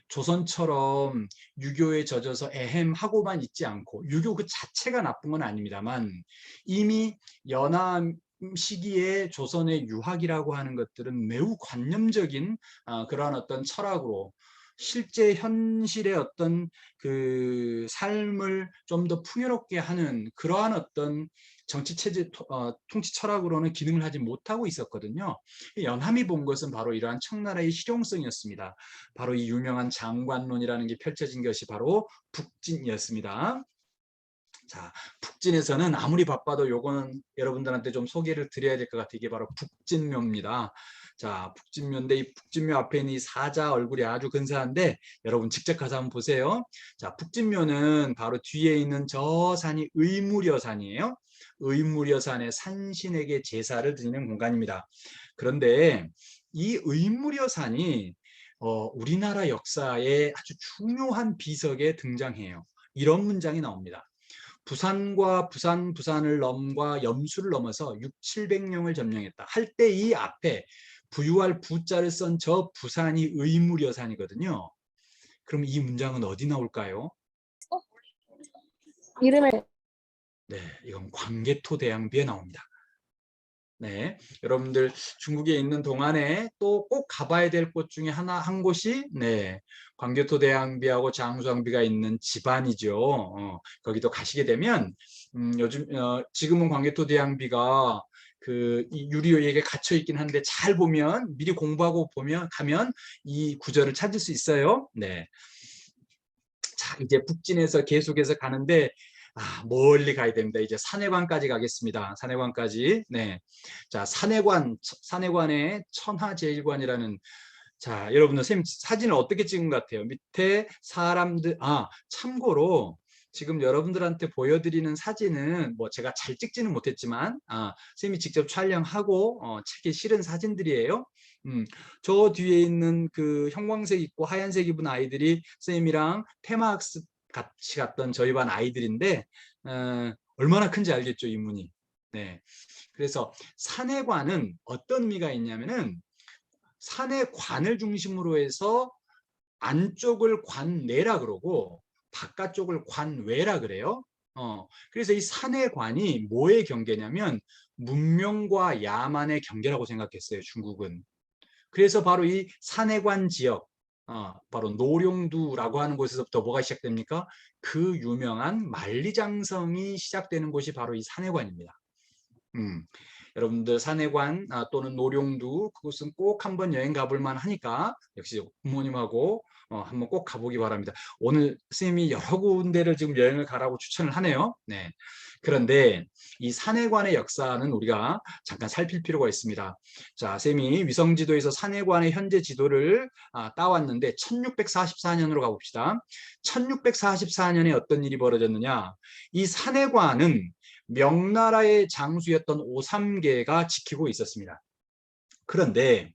조선처럼 유교에 젖어서 에헴하고만 있지 않고, 유교 그 자체가 나쁜 건 아닙니다만 이미 연하 시기에 조선의 유학이라고 하는 것들은 매우 관념적인 그러한 어떤 철학으로 실제 현실의 어떤 그 삶을 좀 더 풍요롭게 하는 그러한 어떤 정치체제 통치 철학으로는 기능을 하지 못하고 있었거든요. 연함이 본 것은 바로 이러한 청나라의 실용성이었습니다. 바로 이 유명한 장관론이라는 게 펼쳐진 것이 바로 북진이었습니다. 자, 북진에서는 아무리 바빠도 요거는 여러분들한테 좀 소개를 드려야 될 것 같아요. 이게 바로 북진묘입니다. 자, 북진묘인데 이 북진묘 앞에 있는 이 사자 얼굴이 아주 근사한데 여러분 직접 가서 한번 보세요. 자, 북진묘는 바로 뒤에 있는 저 산이 의무려산이에요. 의무려산의 산신에게 제사를 드리는 공간입니다. 그런데 이 의무려산이 우리나라 역사에 아주 중요한 비석에 등장해요. 이런 문장이 나옵니다. 부산과 부산을 넘과 염수를 넘어서 6, 700령을 점령했다. 할 때 이 앞에 부유할 부자를 쓴 저 부산이 의무려산이거든요. 그럼 이 문장은 어디 나올까요? 이름을 네, 이건 광개토대왕비에 나옵니다. 네, 여러분들 중국에 있는 동안에 또 꼭 가봐야 될 곳 중에 한 곳이 네, 광개토대왕비하고 장수왕비가 있는 집안이죠. 거기도 가시게 되면 요즘 지금은 광개토대왕비가 그 유리에 갇혀 있긴 한데 잘 보면 미리 공부하고 보면 가면 이 구절을 찾을 수 있어요. 네. 자, 이제 북진에서 계속해서 가는데 멀리 가야 됩니다. 이제 산해관까지 가겠습니다. 산해관까지. 네. 자, 산해관의 천하제일관이라는 자, 여러분들 선생님 사진을 어떻게 찍은 것 같아요? 밑에 사람들 참고로 지금 여러분들한테 보여드리는 사진은 뭐 제가 잘 찍지는 못했지만 선생님이 직접 촬영하고 책에 실은 사진들이에요. 저 뒤에 있는 그 형광색 입고 하얀색 입은 아이들이 선생님이랑 테마학습 같이 갔던 저희 반 아이들인데 얼마나 큰지 알겠죠, 이 문이. 네. 그래서 산해관은 어떤 의미가 있냐면은 산의 관을 중심으로 해서 안쪽을 관내라 그러고 바깥쪽을 관외라 그래요. 그래서 이 산의 관이 뭐의 경계냐면 문명과 야만의 경계라고 생각했어요, 중국은. 그래서 바로 이 산해관 지역, 바로 노룡두라고 하는 곳에서부터 뭐가 시작됩니까? 그 유명한 만리장성이 시작되는 곳이 바로 이 산해관입니다. 여러분들 산해관 또는 노룡두 그곳은 꼭 한번 여행 가볼 만하니까 역시 부모님하고 한번 꼭 가보기 바랍니다. 오늘 선생님이 여러 군데를 지금 여행을 가라고 추천을 하네요. 네. 그런데 이 산해관의 역사는 우리가 잠깐 살필 필요가 있습니다. 자, 선생님이 위성지도에서 산해관의 현재 지도를 따왔는데 1644년으로 가봅시다. 1644년에 어떤 일이 벌어졌느냐? 이 산해관은 명나라의 장수였던 오삼계가 지키고 있었습니다. 그런데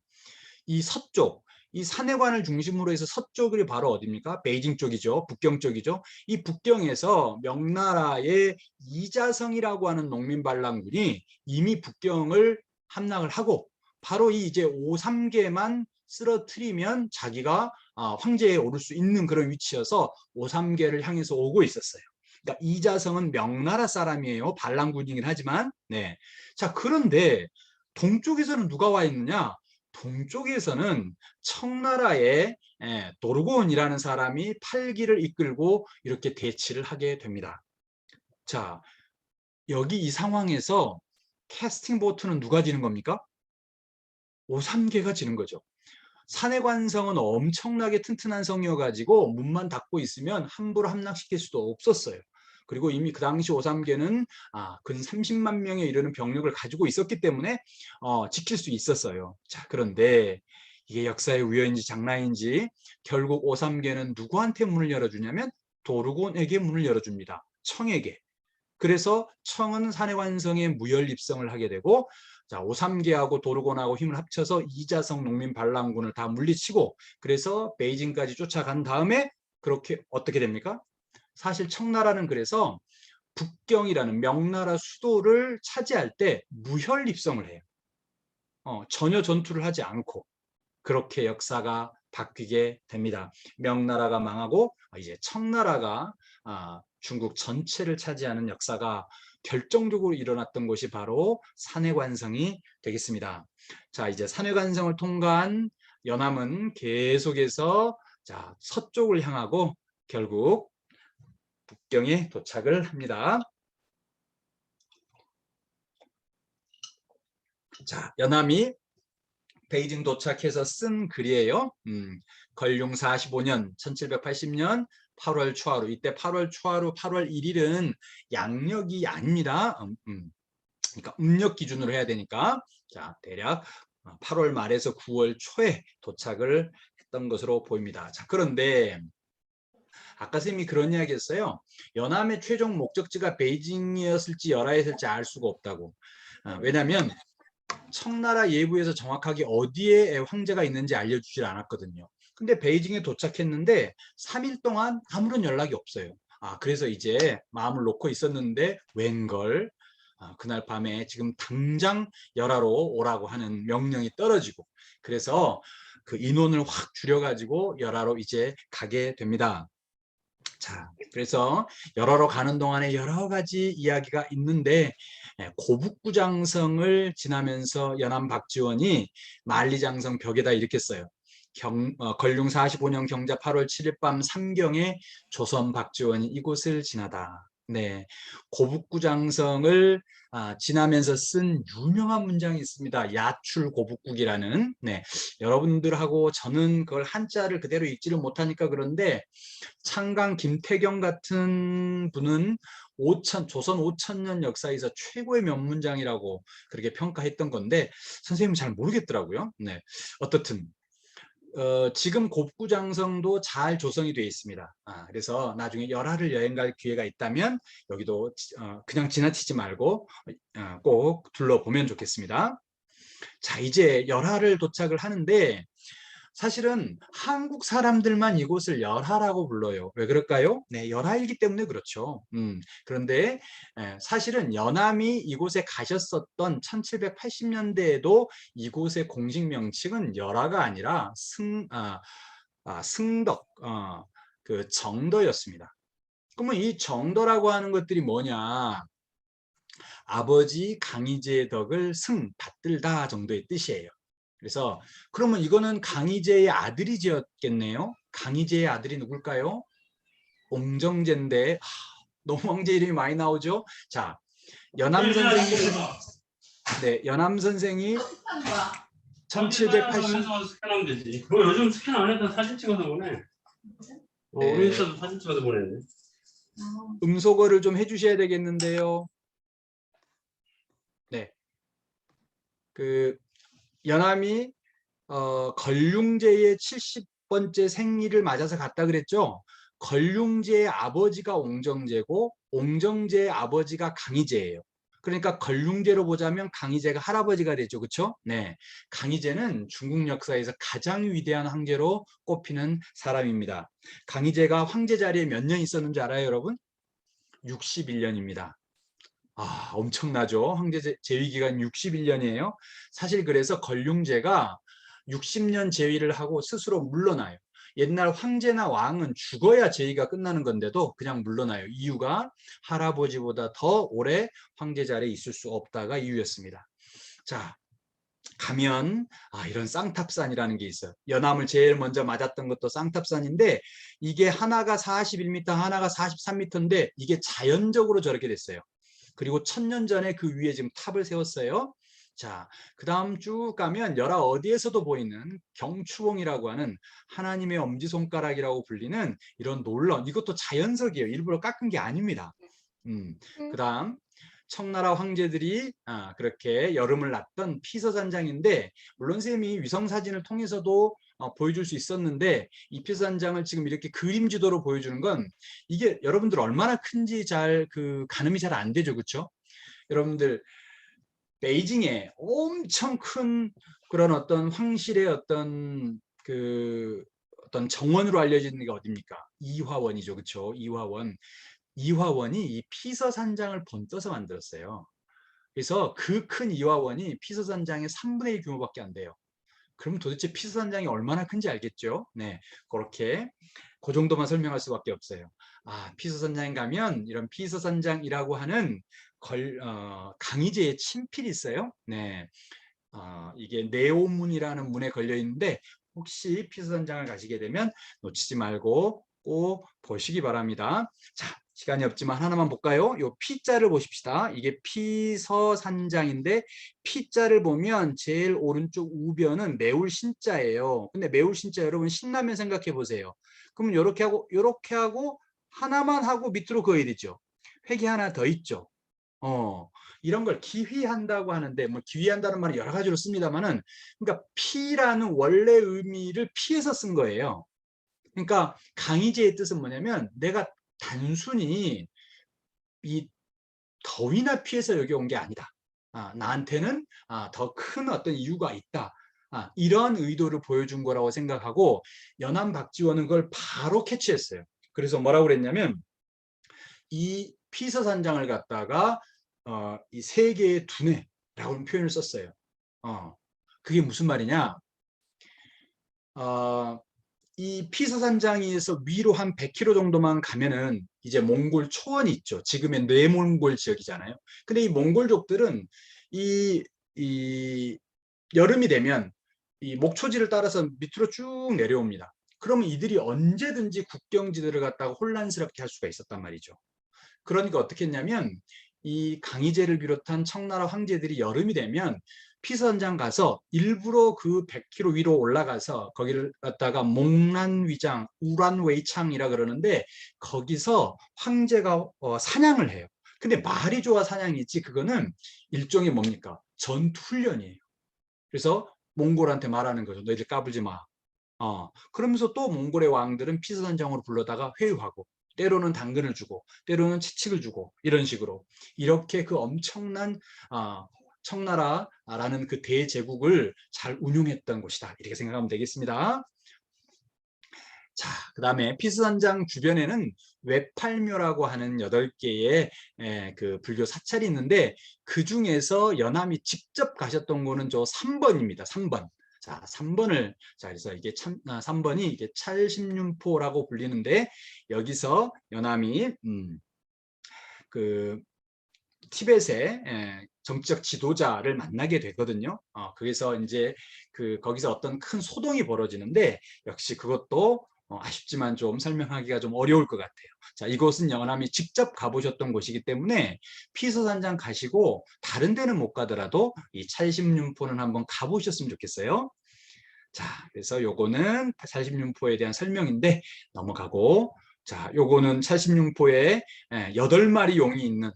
이 서쪽, 이 산해관을 중심으로 해서 서쪽이 바로 어디입니까? 베이징 쪽이죠. 북경 쪽이죠. 이 북경에서 명나라의 이자성이라고 하는 농민 반란군이 이미 북경을 함락을 하고 바로 이 이제 오삼계만 쓰러뜨리면 자기가 황제에 오를 수 있는 그런 위치여서 오삼계를 향해서 오고 있었어요. 그러니까 이자성은 명나라 사람이에요. 반란군이긴 하지만. 네. 자, 그런데 동쪽에서는 누가 와 있느냐? 동쪽에서는 청나라의 도르곤이라는 사람이 팔기를 이끌고 이렇게 대치를 하게 됩니다. 자, 여기 이 상황에서 캐스팅 보트는 누가 지는 겁니까? 오삼계가 지는 거죠. 산해관성은 엄청나게 튼튼한 성이어가지고 문만 닫고 있으면 함부로 함락시킬 수도 없었어요. 그리고 이미 그 당시 오삼계는 근 30만 명에 이르는 병력을 가지고 있었기 때문에 지킬 수 있었어요. 자, 그런데 이게 역사의 우연인지 장난인지 결국 오삼계는 누구한테 문을 열어주냐면 도르곤에게 문을 열어줍니다. 청에게. 그래서 청은 산해관성에 무혈 입성을 하게 되고 자, 오삼계하고 도르곤하고 힘을 합쳐서 이자성 농민 반란군을 다 물리치고 그래서 베이징까지 쫓아간 다음에 그렇게 어떻게 됩니까? 사실 청나라는 그래서 북경이라는 명나라 수도를 차지할 때 무혈 입성을 해요. 전혀 전투를 하지 않고 그렇게 역사가 바뀌게 됩니다. 명나라가 망하고 이제 청나라가 중국 전체를 차지하는 역사가 결정적으로 일어났던 곳이 바로 산해관성이 되겠습니다. 자, 이제 산해관성을 통과한 연암은 계속해서 자, 서쪽을 향하고 결국 북경에 도착을 합니다. 자, 연암이 베이징 도착해서 쓴 글이에요. 걸륭 45년 1780년 8월 초하루. 이때 8월 초하루 8월 1일은 양력이 아닙니다. 그러니까 음력 기준으로 해야 되니까 자, 대략 8월 말에서 9월 초에 도착을 했던 것으로 보입니다. 자, 그런데 아까 선생님이 그런 이야기 했어요. 연암의 최종 목적지가 베이징이었을지 열하였을지 알 수가 없다고. 왜냐하면 청나라 예부에서 정확하게 어디에 황제가 있는지 알려주질 않았거든요. 근데 베이징에 도착했는데 3일 동안 아무런 연락이 없어요. 그래서 이제 마음을 놓고 있었는데 웬걸 그날 밤에 지금 당장 열하로 오라고 하는 명령이 떨어지고 그래서 그 인원을 확 줄여가지고 열하로 이제 가게 됩니다. 자, 그래서 열하로 가는 동안에 여러 가지 이야기가 있는데 고북구장성을 지나면서 연암 박지원이 만리장성 벽에다 이렇게 써요. 걸륭 45년 경자 8월 7일 밤 삼경에 조선 박지원이 이곳을 지나다. 네, 고북구장성을 지나면서 쓴 유명한 문장이 있습니다. 야출 고북국이라는. 네, 여러분들하고 저는 그걸 한자를 그대로 읽지를 못하니까 그런데 창강 김태경 같은 분은 조선 5천년 역사에서 최고의 명문장이라고 그렇게 평가했던 건데 선생님은 잘 모르겠더라고요. 네, 어떻든 지금 곱구장성도 잘 조성이 되어 있습니다. 그래서 나중에 열하를 여행 갈 기회가 있다면 여기도 그냥 지나치지 말고 꼭 둘러보면 좋겠습니다. 자, 이제 열하를 도착을 하는데 사실은 한국 사람들만 이곳을 열하라고 불러요. 왜 그럴까요? 네, 열하이기 때문에 그렇죠. 그런데 사실은 연암이 이곳에 가셨었던 1780년대에도 이곳의 공식 명칭은 열하가 아니라 승덕, 그 정도였습니다. 그러면 이 정도라고 하는 것들이 뭐냐? 아버지 강희제의 덕을 받들다 정도의 뜻이에요. 그래서 그러면 이거는 강희제의 아들이 지었겠네요. 강희제의 아들이 누굴까요? 옹정제인데 너무 황제 이름이 많이 나오죠. 자, 연암 선생이 네, 연암 선생이 1780 스캔하면 되지. 뭐 요즘 스캔 안 해도 사진 찍어서 보내. 우리 회사도 사진 찍어서 보내네. 음소거를 좀 해주셔야 되겠는데요. 네, 그 연암이 걸륭제의 70번째 생일을 맞아서 갔다 그랬죠. 걸륭제의 아버지가 옹정제고 옹정제의 아버지가 강희제예요. 그러니까 걸륭제로 보자면 강희제가 할아버지가 되죠. 그렇죠? 네. 강희제는 중국 역사에서 가장 위대한 황제로 꼽히는 사람입니다. 강희제가 황제 자리에 몇 년 있었는지 알아요, 여러분? 61년입니다. 엄청나죠. 황제 재위 기간 61년이에요. 사실 그래서 걸륭제가 60년 재위를 하고 스스로 물러나요. 옛날 황제나 왕은 죽어야 재위가 끝나는 건데도 그냥 물러나요. 이유가 할아버지보다 더 오래 황제 자리에 있을 수 없다가 이유였습니다. 자, 가면 이런 쌍탑산이라는 게 있어요. 연암을 제일 먼저 맞았던 것도 쌍탑산인데 이게 하나가 41m, 하나가 43m인데 이게 자연적으로 저렇게 됐어요. 그리고 1000년 전에 그 위에 지금 탑을 세웠어요. 자, 그 다음 쭉 가면 열하 어디에서도 보이는 경추봉이라고 하는 하나님의 엄지손가락이라고 불리는 이런 놀라운, 이것도 자연석이에요. 일부러 깎은 게 아닙니다. 그 다음 청나라 황제들이 그렇게 여름을 났던 피서산장인데 물론 쌤이 위성사진을 통해서도 보여줄 수 있었는데 이 피서산장을 지금 이렇게 그림 지도로 보여주는 건 이게 여러분들 얼마나 큰지 잘 가늠이 잘 안 되죠. 그렇죠? 여러분들 베이징에 엄청 큰 그런 어떤 황실의 어떤 어떤 정원으로 알려지는 게 어딥니까? 이화원이죠. 그렇죠? 이화원이 이 피서산장을 번떠서 만들었어요. 그래서 그 큰 이화원이 피서산장의 3분의 1 규모밖에 안 돼요. 그럼 도대체 피서산장이 얼마나 큰지 알겠죠? 네, 그렇게 그 정도만 설명할 수밖에 없어요. 아, 피서산장 가면 이런 피서산장이라고 하는 강희제의 친필이 있어요. 네, 이게 네오문이라는 문에 걸려 있는데 혹시 피서산장을 가시게 되면 놓치지 말고 꼭 보시기 바랍니다. 자, 시간이 없지만 하나만 볼까요? 요 P자를 보십시다. 이게 피서산장인데 P자를 보면 제일 오른쪽 우변은 매울신자예요. 근데 매울신자 여러분 신라면 생각해 보세요. 그러면 요렇게 하고 하나만 하고 밑으로 그어야 되죠. 획이 하나 더 있죠. 이런 걸 기휘한다고 하는데 뭐 기휘한다는 말은 여러 가지로 씁니다만은 그러니까 피라는 원래 의미를 피해서 쓴 거예요. 그러니까 강의제의 뜻은 뭐냐면 내가 단순히 이 더위나 피해서 여기 온 게 아니다. 나한테는 더 큰 어떤 이유가 있다. 이런 의도를 보여준 거라고 생각하고 연암 박지원은 그걸 바로 캐치했어요. 그래서 뭐라고 그랬냐면 이 피서산장을 갖다가 이 세계의 두뇌라고 표현을 썼어요. 그게 무슨 말이냐? 이 피서산장에서 위로 한 100km 정도만 가면은 이제 몽골 초원이 있죠. 지금의 뇌몽골 지역이잖아요. 근데 이 몽골족들은 이 여름이 되면 이 목초지를 따라서 밑으로 쭉 내려옵니다. 그러면 이들이 언제든지 국경지대를 갖다가 혼란스럽게 할 수가 있었단 말이죠. 그러니까 어떻게 했냐면 이 강희제를 비롯한 청나라 황제들이 여름이 되면 피선장 가서 일부러 그 100km 위로 올라가서 거기를 갖다가 몽란위장, 우란웨이창이라 그러는데 거기서 황제가 사냥을 해요. 근데 말이 좋아 사냥이지 그거는 일종의 뭡니까? 전투 훈련이에요. 그래서 몽골한테 말하는 거죠. 너희들 까불지 마. 그러면서 또 몽골의 왕들은 피서산장으로 불러다가 회유하고 때로는 당근을 주고 때로는 채찍을 주고 이런 식으로 이렇게 그 엄청난 청나라라는 그 대제국을 잘 운용했던 곳이다. 이렇게 생각하면 되겠습니다. 자, 그 다음에 피서산장 주변에는 외팔묘라고 하는 8개의 그 불교 사찰이 있는데 그 중에서 연암이 직접 가셨던 거는 저 3번입니다. 3번. 자, 3번을 자 그래서 이게 3번이 이게 찰심륜포라고 불리는데 여기서 연암이 그 티벳의 정치적 지도자를 만나게 되거든요. 그래서 이제 거기서 어떤 큰 소동이 벌어지는데 역시 그것도 아쉽지만 좀 설명하기가 좀 어려울 것 같아요. 자, 이곳은 연암이 직접 가보셨던 곳이기 때문에 피서산장 가시고 다른 데는 못 가더라도 이 찰심륜포는 한번 가보셨으면 좋겠어요. 자, 그래서 요거는 찰심륜포에 대한 설명인데 넘어가고 자, 요거는 찰심융포에 8마리 용이 있는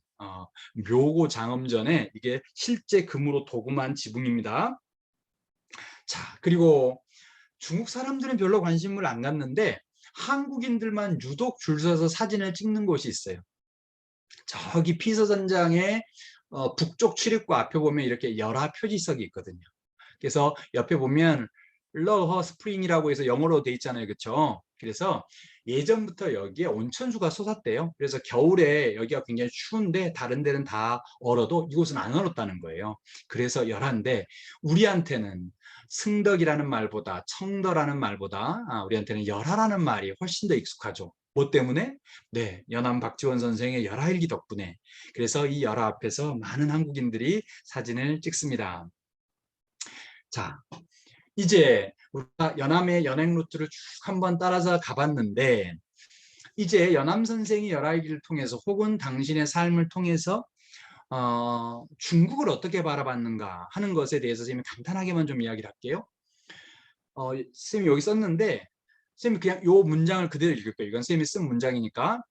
묘고 장엄전에 이게 실제 금으로 도금한 지붕입니다. 자, 그리고 중국 사람들은 별로 관심을 안 갖는데 한국인들만 유독 줄 서서 사진을 찍는 곳이 있어요. 저기 피서산장의 북쪽 출입구 앞에 보면 이렇게 열화 표지석이 있거든요. 그래서 옆에 보면 러허 스프링이라고 해서 영어로 돼 있잖아요. 그렇죠? 그래서 예전부터 여기에 온천수가 솟았대요. 그래서 겨울에 여기가 굉장히 추운데 다른 데는 다 얼어도 이곳은 안 얼었다는 거예요. 그래서 열한데 우리한테는 승덕이라는 말보다 청더라는 말보다 우리한테는 열하라는 말이 훨씬 더 익숙하죠. 뭐 때문에? 네, 연암 박지원 선생의 열하일기 덕분에. 그래서 이 열하 앞에서 많은 한국인들이 사진을 찍습니다. 자, 이제 우리가 연암의 연행 루트를 쭉 한번 따라서 가봤는데 이제 연암 선생이 열하일기를 통해서 혹은 당신의 삶을 통해서 중국을 어떻게 바라봤는가 하는 것에 대해서 선생님이 간단하게만 좀 이야기를 할게요. 선생님이 여기 썼는데 선생님이 그냥 이 문장을 그대로 읽을 거예요. 이건 선생님이 쓴 문장이니까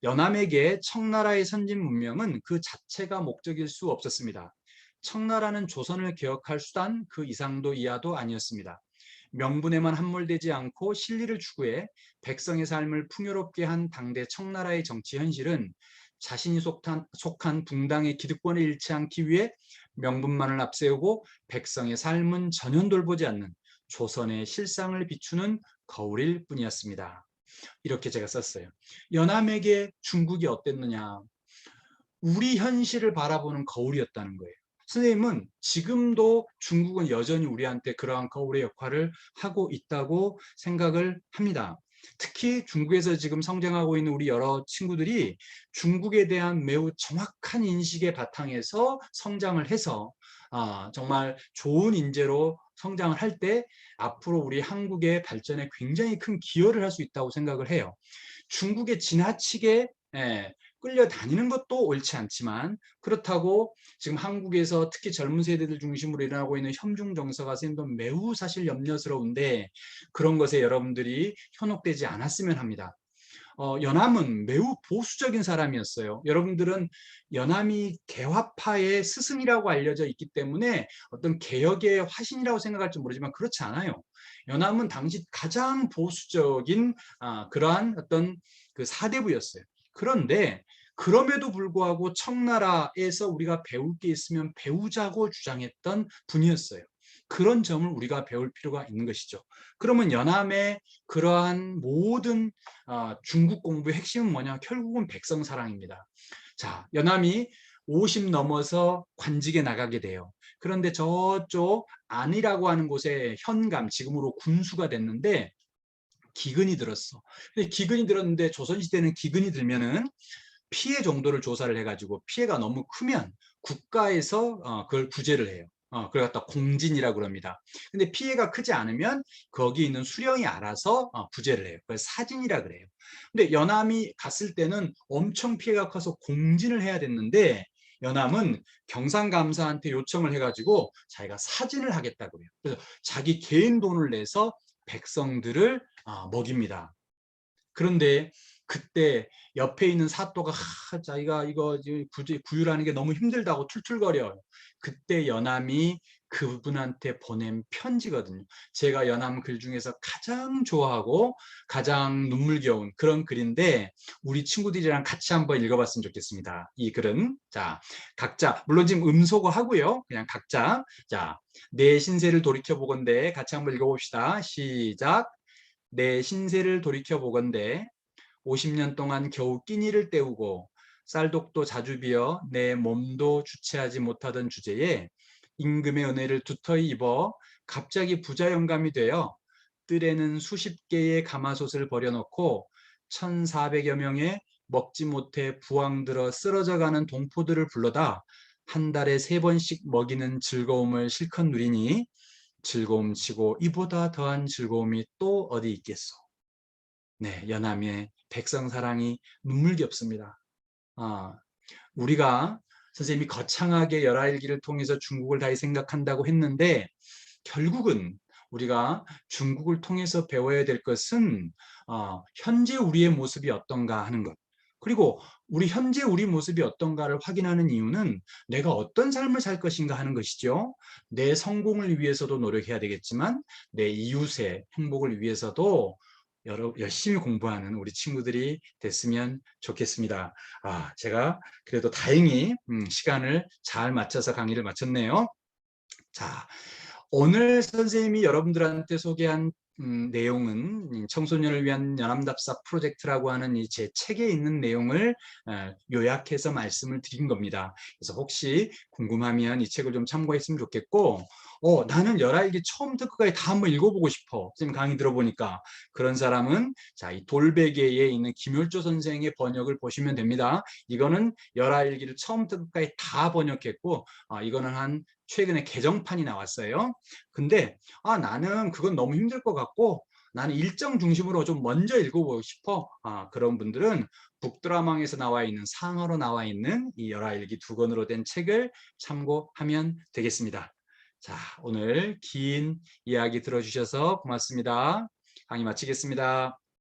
연암에게 청나라의 선진 문명은 그 자체가 목적일 수 없었습니다. 청나라는 조선을 개혁할 수단 그 이상도 이하도 아니었습니다. 명분에만 함몰되지 않고 실리를 추구해 백성의 삶을 풍요롭게 한 당대 청나라의 정치 현실은 자신이 속한 붕당의 기득권에 잃지 않기 위해 명분만을 앞세우고 백성의 삶은 전혀 돌보지 않는 조선의 실상을 비추는 거울일 뿐이었습니다. 이렇게 제가 썼어요. 연암에게 중국이 어땠느냐? 우리 현실을 바라보는 거울이었다는 거예요. 선생님은 지금도 중국은 여전히 우리한테 그러한 거울의 역할을 하고 있다고 생각을 합니다. 특히 중국에서 지금 성장하고 있는 우리 여러 친구들이 중국에 대한 매우 정확한 인식의 바탕에서 성장을 해서 정말 좋은 인재로 성장을 할 때 앞으로 우리 한국의 발전에 굉장히 큰 기여를 할 수 있다고 생각을 해요. 중국에 지나치게 끌려다니는 것도 옳지 않지만 그렇다고 지금 한국에서 특히 젊은 세대들 중심으로 일어나고 있는 혐중 정서가 선생님도 매우 사실 염려스러운데 그런 것에 여러분들이 현혹되지 않았으면 합니다. 연암은 매우 보수적인 사람이었어요. 여러분들은 연암이 개화파의 스승이라고 알려져 있기 때문에 어떤 개혁의 화신이라고 생각할지 모르지만 그렇지 않아요. 연암은 당시 가장 보수적인 그러한 어떤 그 사대부였어요. 그런데 그럼에도 불구하고 청나라에서 우리가 배울 게 있으면 배우자고 주장했던 분이었어요. 그런 점을 우리가 배울 필요가 있는 것이죠. 그러면 연암의 그러한 모든 중국 공부의 핵심은 뭐냐? 결국은 백성 사랑입니다. 자, 연암이 50 넘어서 관직에 나가게 돼요. 그런데 저쪽 안이라고 하는 곳에 현감, 지금으로 군수가 됐는데 기근이 들었어. 근데 기근이 들었는데 조선시대는 기근이 들면은 피해 정도를 조사를 해가지고 피해가 너무 크면 국가에서 그걸 구제를 해요. 그걸 갖다 공진이라고 그럽니다. 근데 피해가 크지 않으면 거기 있는 수령이 알아서 구제를 해요. 그걸 사진이라 그래요. 근데 연암이 갔을 때는 엄청 피해가 커서 공진을 해야 됐는데 연암은 경상감사한테 요청을 해가지고 자기가 사진을 하겠다고 해요. 그래서 자기 개인 돈을 내서 백성들을 먹입니다. 그런데 그때 옆에 있는 사또가 자기가 이거 구휼하는 게 너무 힘들다고 툴툴거려요. 그때 연암이 그분한테 보낸 편지거든요. 제가 연암 글 중에서 가장 좋아하고 가장 눈물겨운 그런 글인데 우리 친구들이랑 같이 한번 읽어봤으면 좋겠습니다. 이 글은 자 각자 물론 지금 음소거 하고요. 그냥 각자 자 내 신세를 돌이켜보건대 같이 한번 읽어봅시다. 시작. 내 신세를 돌이켜보건대 50년 동안 겨우 끼니를 때우고 쌀독도 자주 비어 내 몸도 주체하지 못하던 주제에 임금의 은혜를 두터이 입어 갑자기 부자 영감이 되어 뜰에는 수십 개의 가마솥을 버려놓고 1,400여 명의 먹지 못해 부황들어 쓰러져가는 동포들을 불러다 한 달에 3번씩 먹이는 즐거움을 실컷 누리니 즐거움치고 이보다 더한 즐거움이 또 어디 있겠소. 네, 연암의 백성 사랑이 눈물겹습니다. 우리가 선생님이 거창하게 열하일기를 통해서 중국을 다시 생각한다고 했는데 결국은 우리가 중국을 통해서 배워야 될 것은 현재 우리의 모습이 어떤가 하는 것. 그리고 우리 현재 우리 모습이 어떤가를 확인하는 이유는 내가 어떤 삶을 살 것인가 하는 것이죠. 내 성공을 위해서도 노력해야 되겠지만 내 이웃의 행복을 위해서도 열심히 공부하는 우리 친구들이 됐으면 좋겠습니다. 제가 그래도 다행히 시간을 잘 맞춰서 강의를 마쳤네요. 자, 오늘 선생님이 여러분들한테 소개한 내용은 청소년을 위한 연암답사 프로젝트라고 하는 이 제 책에 있는 내용을 요약해서 말씀을 드린 겁니다. 그래서 혹시 궁금하면 이 책을 좀 참고했으면 좋겠고 나는 열하일기 처음부터 끝까지 다 한번 읽어보고 싶어. 선생님 강의 들어보니까 그런 사람은 자, 이 돌베개에 있는 김율조 선생의 번역을 보시면 됩니다. 이거는 열하일기를 처음부터 끝까지 다 번역했고 이거는 한 최근에 개정판이 나왔어요. 근데 나는 그건 너무 힘들 것 같고 나는 일정 중심으로 좀 먼저 읽어보고 싶어. 그런 분들은 북드라망에서 나와 있는 상어로 나와 있는 이 열하일기 2권으로 된 책을 참고하면 되겠습니다. 자, 오늘 긴 이야기 들어주셔서 고맙습니다. 강의 마치겠습니다.